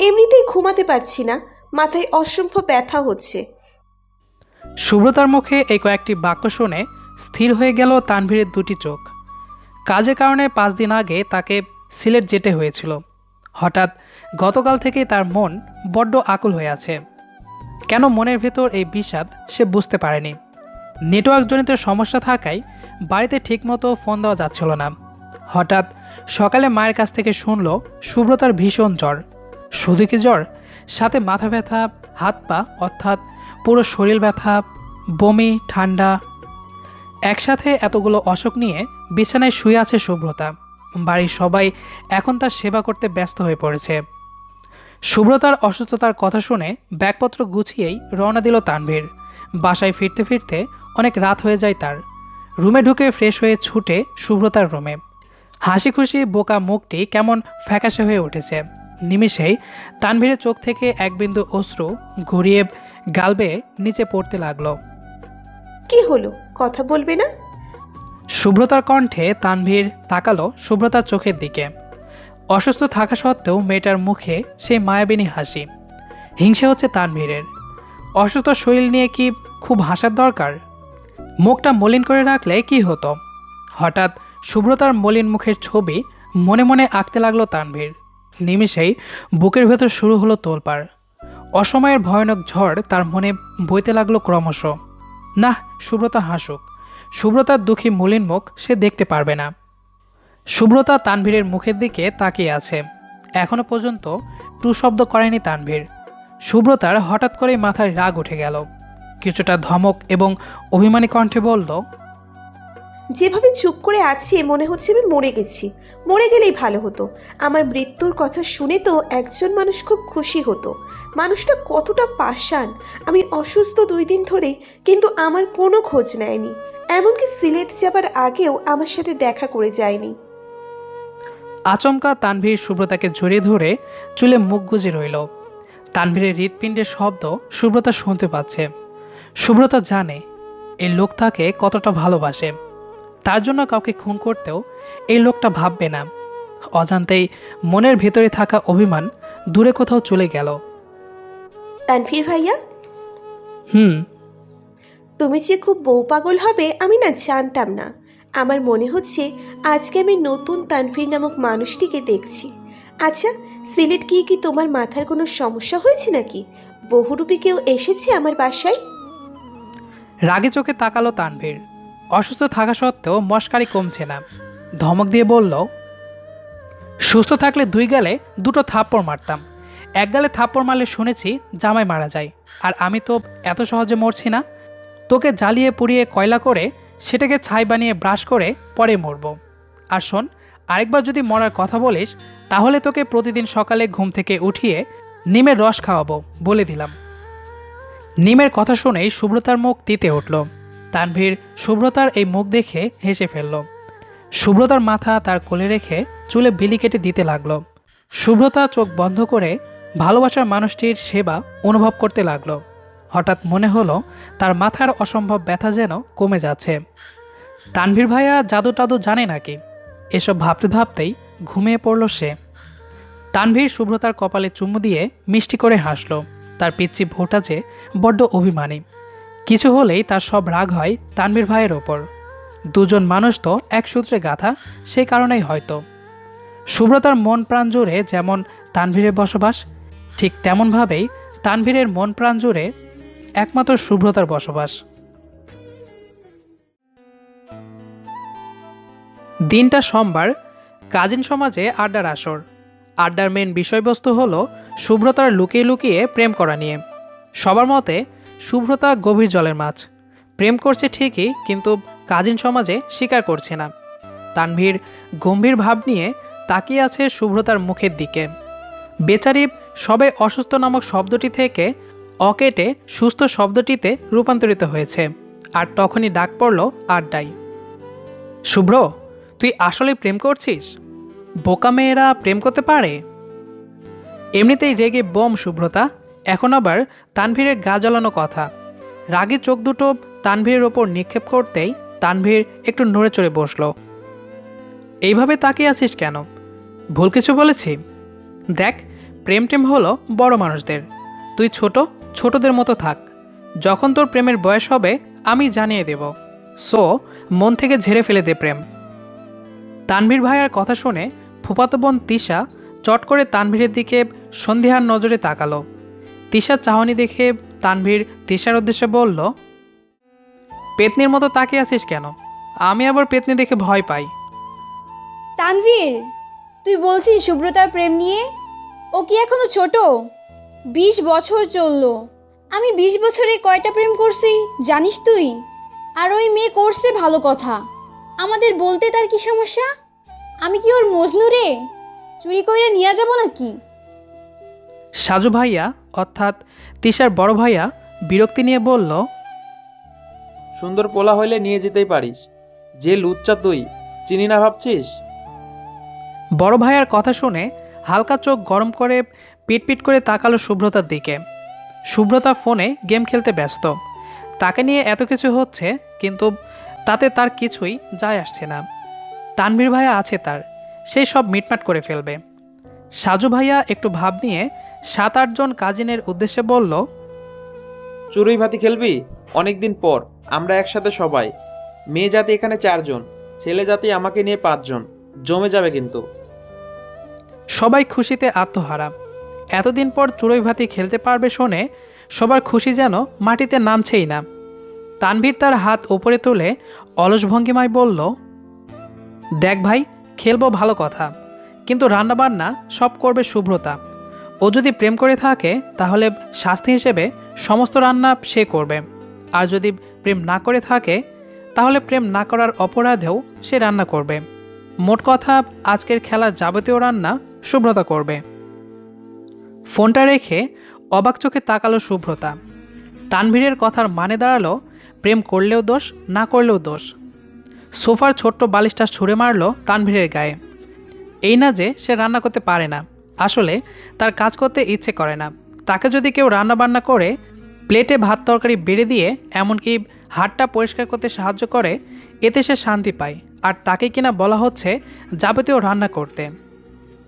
এমনিতেই ঘুমাতে পারছি না, মাথায় অসম্ভব ব্যথা হচ্ছে। সুব্রতার মুখে এই কয়েকটি বাক্য শুনে স্থির হয়ে গেল তানভীরের দুটি চোখ। কাজের কারণে 5 দিন আগে তাকে সিলেট যেতে হয়েছিল। হঠাৎ গতকাল থেকেই তার মন বড্ড আকুল হয়ে আছে। কেন মনের ভেতর এই বিষাদ সে বুঝতে পারেনি। নেটওয়ার্কজনিত সমস্যা থাকায় বাড়িতে ঠিকমতো ফোন দেওয়া যাচ্ছিল না। হঠাৎ সকালে মায়ের কাছ থেকে শুনল সুব্রতার ভীষণ জ্বর। শুধু কি জ্বর, সাথে মাথা ব্যথা, হাত পা অর্থাৎ পুরো শরীর ব্যথা, বমি, ঠান্ডা, একসাথে এতগুলো অসুখ নিয়ে বিছানায় শুয়ে আছে সুব্রতা। বাড়ির সবাই এখন তার সেবা করতে ব্যস্ত হয়ে পড়েছে। সুব্রতার অসুস্থতার কথা শুনে ব্যাগপত্র গুছিয়েই রওনা দিল তানভীর। বাসায় ফিরতে ফিরতে অনেক রাত হয়ে যায় তার। রুমে ঢুকে ফ্রেশ হয়ে ছুটে সুব্রতার রুমে। হাসি খুশি বোকা মুখটি কেমন ফ্যাকাশে হয়ে উঠেছে। নিমিষেই তানভীরের চোখ থেকে এক বিন্দু অশ্রু ঘুরিয়ে গাল বেয়ে নিচে পড়তে লাগলো। কি হলো, কথা বলবে না? সুব্রতার কণ্ঠে তানভীর তাকালো সুব্রতার চোখের দিকে। অসুস্থ থাকা সত্ত্বেও মেয়েটার মুখে সেই মায়াবিনী হাসি। হিংসে হচ্ছে তানভীরের। অসুস্থ শরীর নিয়ে কি খুব হাসার দরকার? মুখটা মলিন করে রাখলে কি হতো? হঠাৎ সুব্রতার মলিন মুখের ছবি মনে মনে আঁকতে লাগলো তানভীর। নিমিষেই বুকের ভেতর শুরু হলো তোলপাড়। অসময়ের ভয়ানক ঝড় তার মনে বইতে লাগলো ক্রমশ। না, সুব্রতা হাসুক, সুব্রতার দুঃখী মলিন মুখ সে দেখতে পারবে না। সুব্রতা তানভীরের মুখের দিকে তাকিয়ে আছে। এখনো পর্যন্ত টু শব্দ করেনি তানভীর। সুব্রতার হঠাৎ করেই মাথায় রাগ উঠে গেল। কিছুটা ধমক এবং অভিমানী কণ্ঠে বলল, যেভাবে চুপ করে আছি মনে হচ্ছে আমি মরে গেছি। মরে গেলেই ভালো হতো। আমার মৃত্যুর কথা শুনে তো একজন মানুষ খুব খুশি হতো। মানুষটা কতটা পাষাণ। আমি অসুস্থ 2 দিন ধরে, কিন্তু আমার কোনো খোঁজ নেয়নি। এমনকি সিলেট যাবার আগেও আমার সাথে দেখা করে যায়নি। আচমকা তানভীর সুব্রতাকে জড়িয়ে ধরে চুলে মুখ গুজে রইল। তানভীরের হৃৎপিণ্ডের শব্দ সুব্রতা শুনতে পাচ্ছে। সুব্রতা জানে এই লোক তাকে কতটা ভালোবাসে। তার জন্য কাউকে খুন করতেও এই লোকটা ভাববে না। অজান্তেই মনের ভেতরে থাকা অভিমান দূরে কোথাও চলে গেল। তানভীর ভাইয়া, হুম। তুমি যে খুব বউ পাগল হবে আমি না জানতাম না। আমার মনে হচ্ছে আজকে আমি নতুন তানভীর নামক মানুষটিকে দেখছি। আচ্ছা, সিলেট গিয়ে কি তোমার মাথার কোনো সমস্যা হয়েছে নাকি? বহুরূপী কেউ এসেছে আমার বাসায়? রাগে চোখে তাকালো তানভীর। অসুস্থ থাকা সত্ত্বেও মশকারি কমছে না। ধমক দিয়ে বলল, সুস্থ থাকলে 2 গালে 2টো থাপ্পড় মারতাম। 1 গালে থাপ্পড় মারলে শুনেছি জামাই মারা যায়, আর আমি তো এত সহজে মরছি না। তোকে জ্বালিয়ে পুড়িয়ে কয়লা করে সেটাকে ছাই বানিয়ে ব্রাশ করে পরে মরব। আর শোন, আরেকবার যদি মরার কথা বলিস তাহলে তোকে প্রতিদিন সকালে ঘুম থেকে উঠিয়ে নিমের রস খাওয়াবো, বলে দিলাম। নিমের কথা শুনেই সুব্রতার মুখ তিতে উঠল। তানভীর শুভ্রতার এই মুখ দেখে হেসে ফেলল। শুভ্রতার মাথা তার কোলে রেখে চুলে বিলি কেটে দিতে লাগলো। শুভ্রতা চোখ বন্ধ করে ভালোবাসার মানুষটির সেবা অনুভব করতে লাগলো। হঠাৎ মনে হলো তার মাথার অসম্ভব ব্যথা যেন কমে যাচ্ছে। তানভীর ভাইয়া জাদু টাদু জানে নাকি? এসব ভাবতে ভাবতেই ঘুমিয়ে পড়ল সে। তানভীর শুভ্রতার কপালে চুমু দিয়ে মিষ্টি করে হাসল। তার পিচ্চি ভোটা যে বড্ড অভিমানী, কিছু হলেই তার সব রাগ হয় তানভীর ভাইয়ের ওপর। দুজন মানুষ তো এক সূত্রে গাঁথা, সেই কারণেই হয়তো। শুভ্রতার মন প্রাণ জুড়ে যেমন তানভীরের বসবাস, ঠিক তেমনভাবেই তানভীরের মন প্রাণ জুড়ে একমাত্র শুভ্রতার বসবাস। দিনটা সোমবার, কাজিন সমাজে আড্ডার আসর। আড্ডার মেন বিষয়বস্তু হলো শুভ্রতার লুকিয়ে লুকিয়ে প্রেম করা নিয়ে। সবার মতে শুভ্রতা গভীর জলের মাছ, প্রেম করছে ঠিকই, কিন্তু কাজিন সমাজে স্বীকার করছে না। তানভীর গম্ভীর ভাব নিয়ে তাকিয়ে আছে শুভ্রতার মুখের দিকে। বেচারি সবে অসুস্থ নামক শব্দটি থেকে অকেটে সুস্থ শব্দটিতে রূপান্তরিত হয়েছে। আর তখনই ডাক পড়ল আড্ডায়, শুভ্র, তুই আসলে প্রেম করছিস? বোকা মেয়েরা প্রেম করতে পারে? এমনিতেই রেগে বোম শুভ্রতা, এখন আবার তানভীরের গা জ্বালানো কথা। রাগে চোখ দুটো তানভীরের ওপর নিক্ষেপ করতেই তানভীর একটু নড়ে চড়ে বসল। এইভাবে তাকিয়ে আছিস কেন? ভুল কিছু বলেছি? দেখ, প্রেম টেম হলো বড় মানুষদের, তুই ছোটদের মতো থাক। যখন তোর প্রেমের বয়স হবে আমি জানিয়ে দেব। সো মন থেকে ঝেড়ে ফেলে দে প্রেম। তানভীর ভাইয়ার কথা শুনে ফুফাতো বোন তিশা চট করে তানভীরের দিকে সন্দেহার নজরে তাকালো। তিশার চাহনি দেখে তানভীর তিশার উদ্দেশ্যে বলল, পেতনির মতো তাকিয়ে আছিস কেন? আমি আবার পেতনি দেখে ভয় পাই। তানভীর, তুই বলছিস শুভ্রতার প্রেম নিয়ে? ও কি এখনো ছোট? 20 বছর চললো। আমি 20 বছরে কয়টা প্রেম করছি জানিস তুই? আর ওই মেয়ে করছে ভালো কথা, আমাদের বলতে তার কি সমস্যা? আমি কি ওর মজনু রে? চুরি কইরা নিয়ে যাব নাকি? সাজু ভাইয়া অর্থাৎ তিশার বড় ভাইয়া বিরক্তি নিয়ে বলল, সুন্দর পোলা হইলে নিয়ে যেতেই পারিস, যে লুচ্চা তুই, চিনি না ভাবছিস? বড় ভাইয়ার কথা শুনে হালকা চোখ গরম করে পিটপিট করে তাকালো শুভ্রতার দিকে। শুভ্রতা ফোনে গেম খেলতে ব্যস্ত। তাকে নিয়ে এত কিছু হচ্ছে, কিন্তু তাতে তার কিছুই যায় আসছে না। তানভীর ভাইয়া আছে তার, সেই সব মিটমাট করে ফেলবে। সাজু ভাইয়া একটু ভাব নিয়ে 7-8 জন কাজিনের উদ্দেশ্যে বলল, চুরুই ভাতি খেলবি? অনেকদিন পর আমরা একসাথে সবাই। মেয়ে জাতি এখানে 4 জন, ছেলে জাতি আমাকে নিয়ে 5 জন। জমে যাবে কিন্তু। সবাই খুশিতে আত্মহারা। এতদিন পর চুরই ভাতি খেলতে পারবে শুনে সবার খুশি যেন মাটিতে নামছেই না। তানভীর তার হাত উপরে তুলে অলস ভঙ্গিমায় বলল, দেখ ভাই, খেলবো ভালো কথা, কিন্তু রান্নাবান্না সব করবে শুভ্রতা। ও যদি প্রেম করে থাকে তাহলে শাস্তি হিসেবে সমস্ত রান্না সে করবে, আর যদি প্রেম না করে থাকে তাহলে প্রেম না করার অপরাধেও সে রান্না করবে। মোট কথা, আজকের খেলার যাবতীয় রান্না শুভ্রতা করবে। ফোনটা রেখে অবাক চোখে তাকালো শুভ্রতা। তানভীরের কথার মানে দাঁড়ালো প্রেম করলেও দোষ, না করলেও দোষ। সোফার ছোট্ট বালিশটা ছুঁড়ে মারল তানভীরের গায়ে। এই না যে সে রান্না করতে পারে না, আসলে তার কাজ করতে ইচ্ছে করে না। তাকে যদি কেউ রান্না বান্না করে প্লেটে ভাত তরকারি বেড়ে দিয়ে এমনকি হাতটা পরিষ্কার করতে সাহায্য করে, এতে সে শান্তি পায়। আর তাকে কিনা বলা হচ্ছে যাবতীয় রান্না করতে।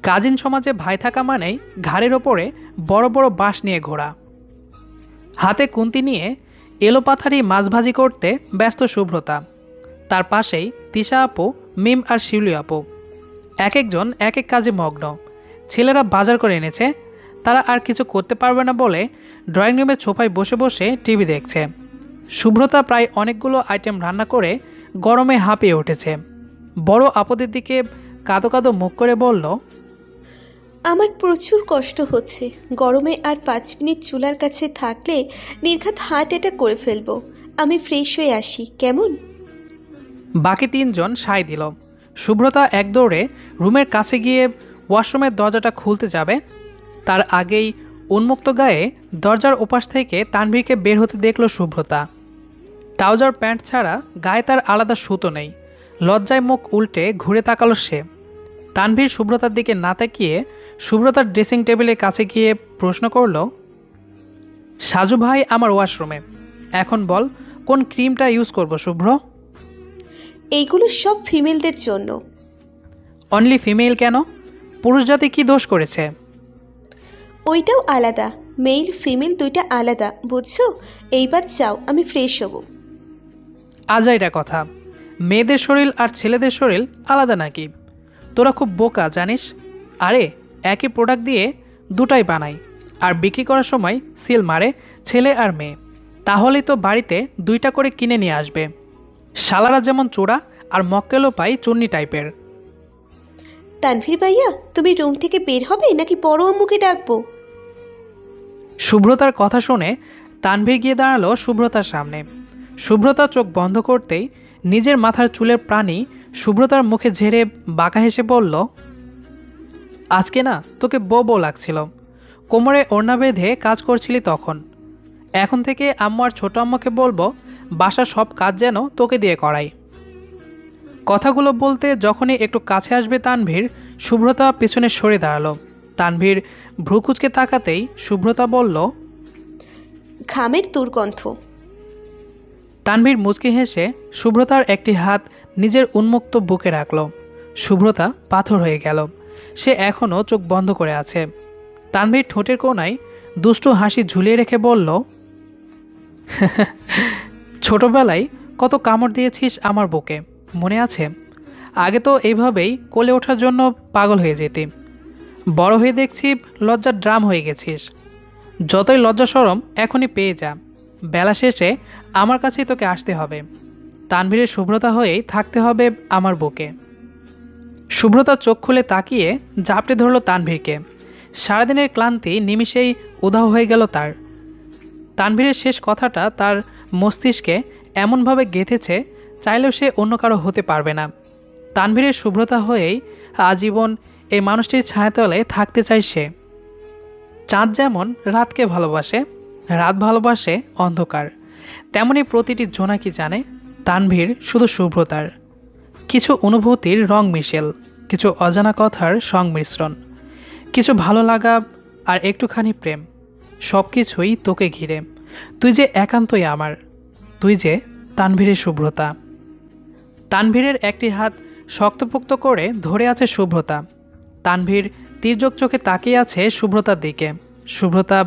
কাজিন সমাজে ভাই থাকা মানেই ঘাড়ের ওপরে বড় বড় বাঁশ নিয়ে ঘোরা। হাতে কুন্তি নিয়ে এলোপাথারি মাছ ভাজি করতে ব্যস্ত শুভ্রতা। তার পাশেই তিশা আপু, মিম আর শিউলি আপু। এক একজন এক এক কাজে মগ্ন। ছেলেরা বাজার করে এনেছে, তারা আর কিছু করতে পারবে না বলে ড্রয়িং রুমে সোফায় বসে বসে টিভি দেখছে। শুভ্রতা প্রায় অনেকগুলো আইটেম রান্না করে গরমে হাঁপিয়ে উঠেছে। বড় আপুদের দিকে কাঁদো কাঁদো মুখ করে বলল, আমার প্রচুর কষ্ট হচ্ছে। গরমে আর 5 মিনিট চুলার কাছে থাকলে নির্ঘাত হার্ট অ্যাটাক করে ফেলবো। আমি ফ্রেশ হয়ে আসি, কেমন? বাকি 3 জন সায় দিল। শুভ্রতা এক দৌড়ে রুমের কাছে গিয়ে ওয়াশরুমের দরজাটা খুলতে যাবে, তার আগেই উন্মুক্ত গায়ে দরজার ওপাশ থেকে তানভীরকে বের হতে দেখল শুভ্রতা। ট্রাউজার প্যান্ট ছাড়া গায়ে তার আলাদা সুতো নেই। লজ্জায় মুখ উল্টে ঘুরে তাকালো সে। তানভীর শুভ্রতার দিকে না তাকিয়ে শুভ্রতার ড্রেসিং টেবিলের কাছে গিয়ে প্রশ্ন করল, সাজু ভাই আমার ওয়াশরুমে, এখন বল কোন ক্রিমটা ইউজ করব শুভ্র? এইগুলো সব ফিমেলদের জন্য। অনলি ফিমেল কেন? পুরুষ জাতি কি দোষ করেছে? ওইটাও আলাদা, মেল ফিমেল দুইটা আলাদা, বুঝছো? এইবার যাও, আমি ফ্রেশ হব। আজাইরা কথা, মেয়েদের শরীর আর ছেলেদের শরীর আলাদা নাকি? তোরা খুব বোকা জানিস। আরে একই প্রোডাক্ট দিয়ে দুটাই বানাই, আর বিক্রি করার সময় সিল মারে ছেলে আর মেয়ে। তাহলেই তো বাড়িতে দুইটা করে কিনে নিয়ে আসবে। শালারা যেমন চোরা আর মক্কেলও পাই চুন্নি টাইপের। তানভীর ভাইয়া, তুমি রুম থেকে বের হবে নাকি বড় আম্মুকে ডাকবো? শুভ্রতার কথা শুনে তানভীর গিয়ে দাঁড়ালো শুভ্রতার সামনে। শুভ্রতা চোখ বন্ধ করতেই নিজের মাথার চুলের প্রাণী শুভ্রতার মুখে ঝেড়ে বাঁকা হেসে বলল, আজকে না তোকে বউ লাগছিল। কোমরে ওড়না বেঁধে কাজ করছিলি তখন। এখন থেকে আম্মু আর ছোট আম্মুকে বলবো বাসার সব কাজ যেন তোকে দিয়ে করাই। কথাগুলো বলতে যখনই একটু কাছে আসবে তানভীর, শুভ্রতা পেছনে সরে দাঁড়ালো। তানভীর ভ্রুকুচকে তাকাতেই শুভ্রতা বলল, ঘামের দুর্গন্ধ। তানভীর মুচকি হেসে শুভ্রতার একটি হাত নিজের উন্মুক্ত বুকে রাখল। শুভ্রতা পাথর হয়ে গেল। সে এখনও চোখ বন্ধ করে আছে। তানভীর ঠোঁটের কোণায় দুষ্টু হাসি ঝুলিয়ে রেখে বলল, ছোটবেলায় কত কামড় দিয়েছিস আমার বুকে, মনে আছে? আগে তো এইভাবেই কোলে ওঠার জন্য পাগল হয়ে যেতি। বড় হয়ে দেখছি লজ্জার ড্রাম হয়ে গেছিস। যতই লজ্জা শরম এখনই পেয়ে যা, বেলা শেষে আমার কাছেই তোকে আসতে হবে। তানভীরের শুভ্রতা হয়েই থাকতে হবে আমার বুকে। শুভ্রতা চোখ খুলে তাকিয়ে ঝাপটে ধরল তানভীরকে। সারাদিনের ক্লান্তি নিমিষেই উধাও হয়ে গেল তার। তানভীরের শেষ কথাটা তার মস্তিষ্কে এমনভাবে গেঁথেছে, চাইলেও সে অন্য কারো হতে পারবে না। তানভীরের শুভ্রতা হয়েই আজীবন এই মানুষটির ছায়াতলে থাকতে চায় সে। চাঁদ যেমন রাতকে ভালোবাসে, রাত ভালোবাসে অন্ধকার, তেমনি প্রতিটি জোনাকি জানে তানভীর শুধু শুভ্রতার। কিছু অনুভূতির রং মিশেল, কিছু অজানা কথার সংমিশ্রণ, কিছু ভালো লাগা আর একটুখানি প্রেম, সব কিছুই তোকে ঘিরে। তুই যে একান্তই আমার, তুই যে তানভীরের শুভ্রতা। তানভীরের একটি হাত শক্তপোক্ত করে ধরে আছে শুভ্রতা। তানভীর তীর্যক চোখে তাকিয়ে আছে শুভ্রতার দিকে। শুভ্রতা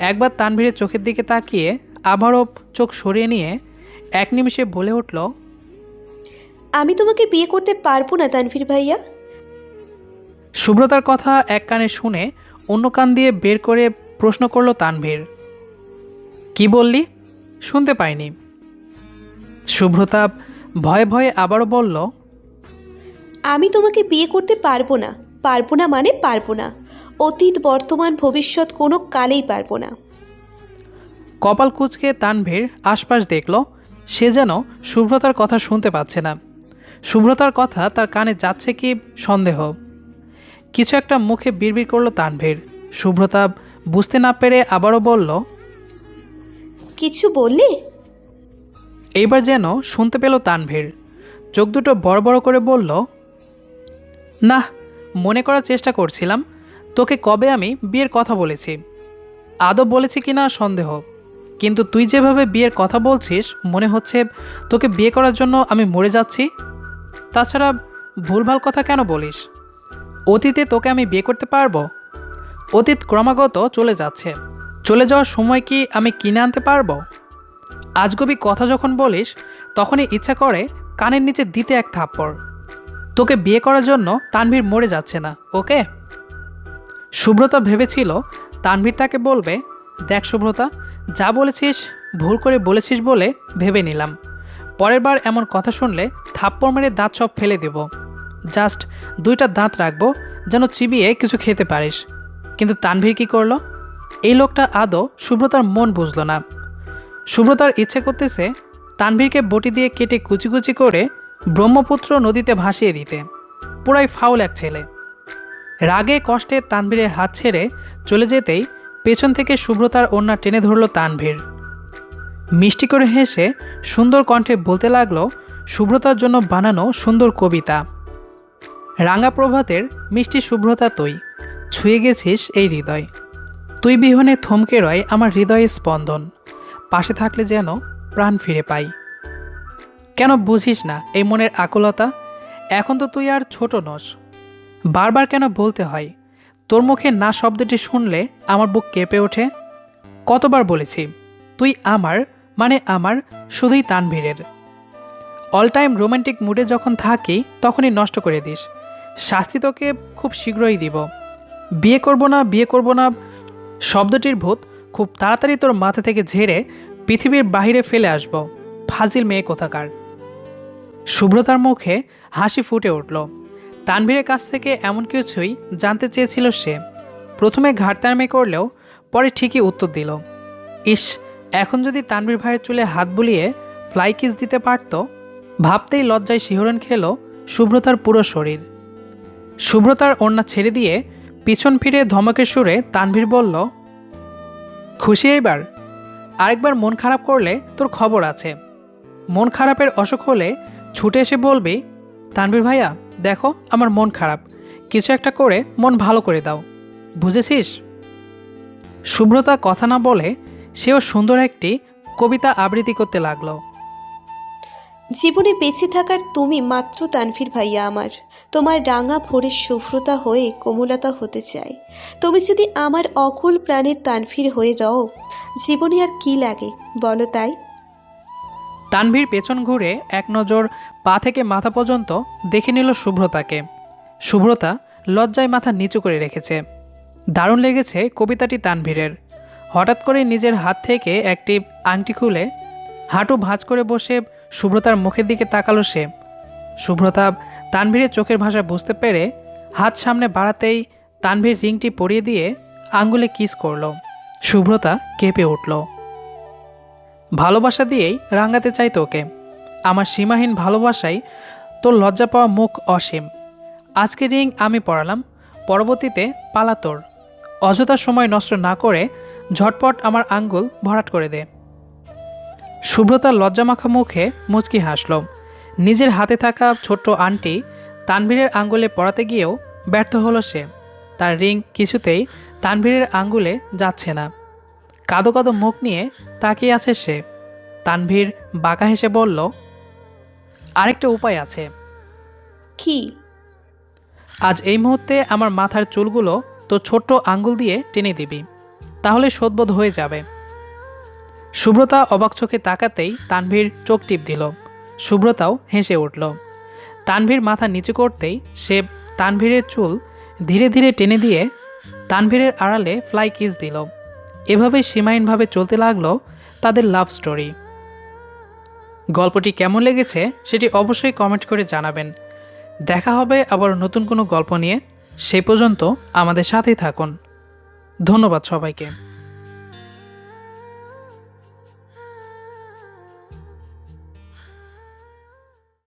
একবার তানভীরের চোখের দিকে তাকিয়ে আবারও চোখ সরিয়ে নিয়ে এক নিমিষে বলে উঠল, আমি তোমাকে বিয়ে করতে পারবো না তানভীর ভাইয়া। শুভ্রতার কথা এক কানে শুনে অন্য কান দিয়ে বের করে প্রশ্ন করল তানভীর, কি বললি? শুনতে পাইনি। শুভ্রতা ভয়ে ভয়ে আবারও বলল, আমি তোমাকে বিয়ে করতে পারবো না। পারবো না মানে পারবো না। অতীত, বর্তমান, ভবিষ্যৎ কোনো কালেই পারবো না। কপাল কুঁচকে তানভীর আশপাশ দেখল। সে যেন শুভ্রতার কথা শুনতে পাচ্ছে না। শুভ্রতার কথা তার কানে যাচ্ছে কি সন্দেহ। কিছু একটা মুখে বিড়বিড় করল তানভীর। শুভ্রতা বুঝতে না পেরে আবারও বলল, কিছু বললে? এইবার যেন শুনতে পেল তানভীর। চোখ দুটো বড় বড় করে বলল, না, মনে করার চেষ্টা করছিলাম তোকে কবে আমি বিয়ের কথা বলেছি। আদৌ বলেছি কিনা সন্দেহ, কিন্তু তুই যেভাবে বিয়ের কথা বলছিস মনে হচ্ছে তোকে বিয়ে করার জন্য আমি মরে যাচ্ছি। তাছাড়া ভুলভাল কথা কেন বলিস? অতীতে তোকে আমি বিয়ে করতে পারবো? অতীত ক্রমাগত চলে যাচ্ছে, চলে যাওয়ার সময় কি আমি কিনে আনতে পারবো? আজগবি কথা যখন বলিস তখনই ইচ্ছা করে কানের নিচে দিতে এক থাপ্পড়। তোকে বিয়ে করার জন্য তানভীর মরে যাচ্ছে না, ওকে? শুভ্রতা ভেবেছিল তানভীর তাকে বলবে, দেখ শুভ্রতা, যা বলেছিস ভুল করে বলেছিস বলে ভেবে নিলাম। পরের বার এমন কথা শুনলে থাপ্পড় মেরে দাঁত সব ফেলে দেব। জাস্ট দুইটা দাঁত রাখবো যেন চিবিয়ে কিছু খেতে পারিস। কিন্তু তানভীর কি করলো? এই লোকটা আদৌ শুভ্রতার মন বুঝল না। শুভ্রতার ইচ্ছে করতেছে তানভীরকে বটি দিয়ে কেটে কুচি কুচি করে ব্রহ্মপুত্র নদীতে ভাসিয়ে দিতে। পুরাই ফাউল এক ছেলে। রাগে কষ্টে তানভীরের হাত ছেড়ে চলে যেতেই পেছন থেকে সুব্রতার ওড়না টেনে ধরল তানভীর। মিষ্টি করে হেসে সুন্দর কণ্ঠে বলতে লাগলো সুব্রতার জন্য বানানো সুন্দর কবিতা। রাঙা প্রভাতের মিষ্টি শুভ্রতা তুই, ছুঁয়ে গেছিস এই হৃদয়। তুই বিহনে থমকে রয় আমার হৃদয়ে স্পন্দন, পাশে থাকলে যেন প্রাণ ফিরে পাই। কেন বুঝিস না এই মনের আকুলতা? এখন তো তুই আর ছোট নস। বারবার কেন বলতে হয়? তোর মুখে না শব্দটি শুনলে আমার বুক কেঁপে ওঠে। কতবার বলেছি তুই আমার, মানে আমার শুধুই তানভীরের। অল টাইম রোমান্টিক মুডে যখন থাকি তখনই নষ্ট করে দিস। শাস্তি তোকে খুব শীঘ্রই দিব। বিয়ে করব না শব্দটির ভূত খুব তাড়াতাড়ি তোর মাথা থেকে ঝেড়ে পৃথিবীর বাহিরে ফেলে আসব। ফাজিল মেয়ে কোথাকার। শুভ্রতার মুখে হাসি ফুটে উঠল। তানভীরের কাছ থেকে এমন কিছুই জানতে চেয়েছিল সে। প্রথমে ঘাটতারামি করলেও পরে ঠিকই উত্তর দিল। ইস, এখন যদি তানভীর ভাইয়ের চুলে হাত বুলিয়ে ফ্লাই কিস দিতে পারত। ভাবতেই লজ্জায় শিহরণ খেল শুভ্রতার পুরো শরীর। শুভ্রতার ওড়না ছেড়ে দিয়ে পিছন ফিরে ধমকের সুরে তানভীর বলল, খুশি এইবার? আরেকবার মন খারাপ করলে তোর খবর আছে। মন খারাপের অসুখ হলে ছুটে এসে বলবি, তানভীর ভাইয়া দেখো আমার মন খারাপ, কিছু একটা করে মন ভালো করে দাও, বুঝেছিস? শুভ্রতা কথা না বলে সেও সুন্দর একটি কবিতা আবৃত্তি করতে লাগলো। জীবনে বেঁচে থাকার তুমি মাত্র তানভীর ভাইয়া আমার। তোমার রাঙা ভোরের শুভ্রতা হয়ে কোমলতা হতে চাই। তুমি যদি আমার অকুল প্রাণের তানভীর হয়ে রও, জীবনে আর কি লাগে বলো তাই? তানভীর পেছন ঘুরে এক নজর পা থেকে মাথা পর্যন্ত দেখে নিল শুভ্রতাকে। শুভ্রতা লজ্জায় মাথা নিচু করে রেখেছে। দারুণ লেগেছে কবিতাটি তানভীরের। হঠাৎ করে নিজের হাত থেকে একটি আংটি খুলে হাঁটু ভাঁজ করে বসে শুভ্রতার মুখের দিকে তাকালো সে। শুভ্রতা তানভীরের চোখের ভাষা বুঝতে পেরে হাত সামনে বাড়াতেই তানভীর রিংটি পরিয়ে দিয়ে আঙ্গুলে কিস করল। শুভ্রতা কেঁপে উঠল। ভালোবাসা দিয়েই রাঙাতে চাই তোকে। আমার সীমাহীন ভালোবাসায় তোর লজ্জা পাওয়া মুখ অসীম। আজকে রিং আমি পরালাম, পরবর্তীতে পালা তোর। অযথা সময় নষ্ট না করে ঝটপট আমার আঙ্গুল ভরাট করে দে। শুভ্রতার লজ্জামাখা মুখে মুচকি হাসল। নিজের হাতে থাকা ছোট্ট আংটি তানভীরের আঙ্গুলে পরাতে গিয়েও ব্যর্থ হলো সে। তার রিং কিছুতেই তানভীরের আঙ্গুলে যাচ্ছে না। কাদো কাদো মুখ নিয়ে তাকিয়ে আছে সে। তানভীর বাঁকা হেসে বলল, আরেকটা উপায় আছে। কি? আজ এই মুহূর্তে আমার মাথার চুলগুলো তো ছোট্ট আঙ্গুল দিয়ে টেনে দিবি, তাহলে শোধবোধ হয়ে যাবে। শুভ্রতা অবাক চোখে তাকাতেই তানভীর চোখ টিপ দিল। শুভ্রতাও হেসে উঠল। তানভীর মাথা নিচু করতেই সে তানভীরের চুল ধীরে ধীরে টেনে দিয়ে তানভীরের আড়ালে ফ্লাই কিস দিল। এভাবে সীমাহীনভাবে চলতে লাগলো তাদের লাভ স্টোরি। গল্পটি কেমন লেগেছে সেটি অবশ্যই কমেন্ট করে জানাবেন। দেখা হবে আবার নতুন কোনো গল্প নিয়ে। সে পর্যন্ত আমাদের সাথেই থাকুন। ধন্যবাদ সবাইকে।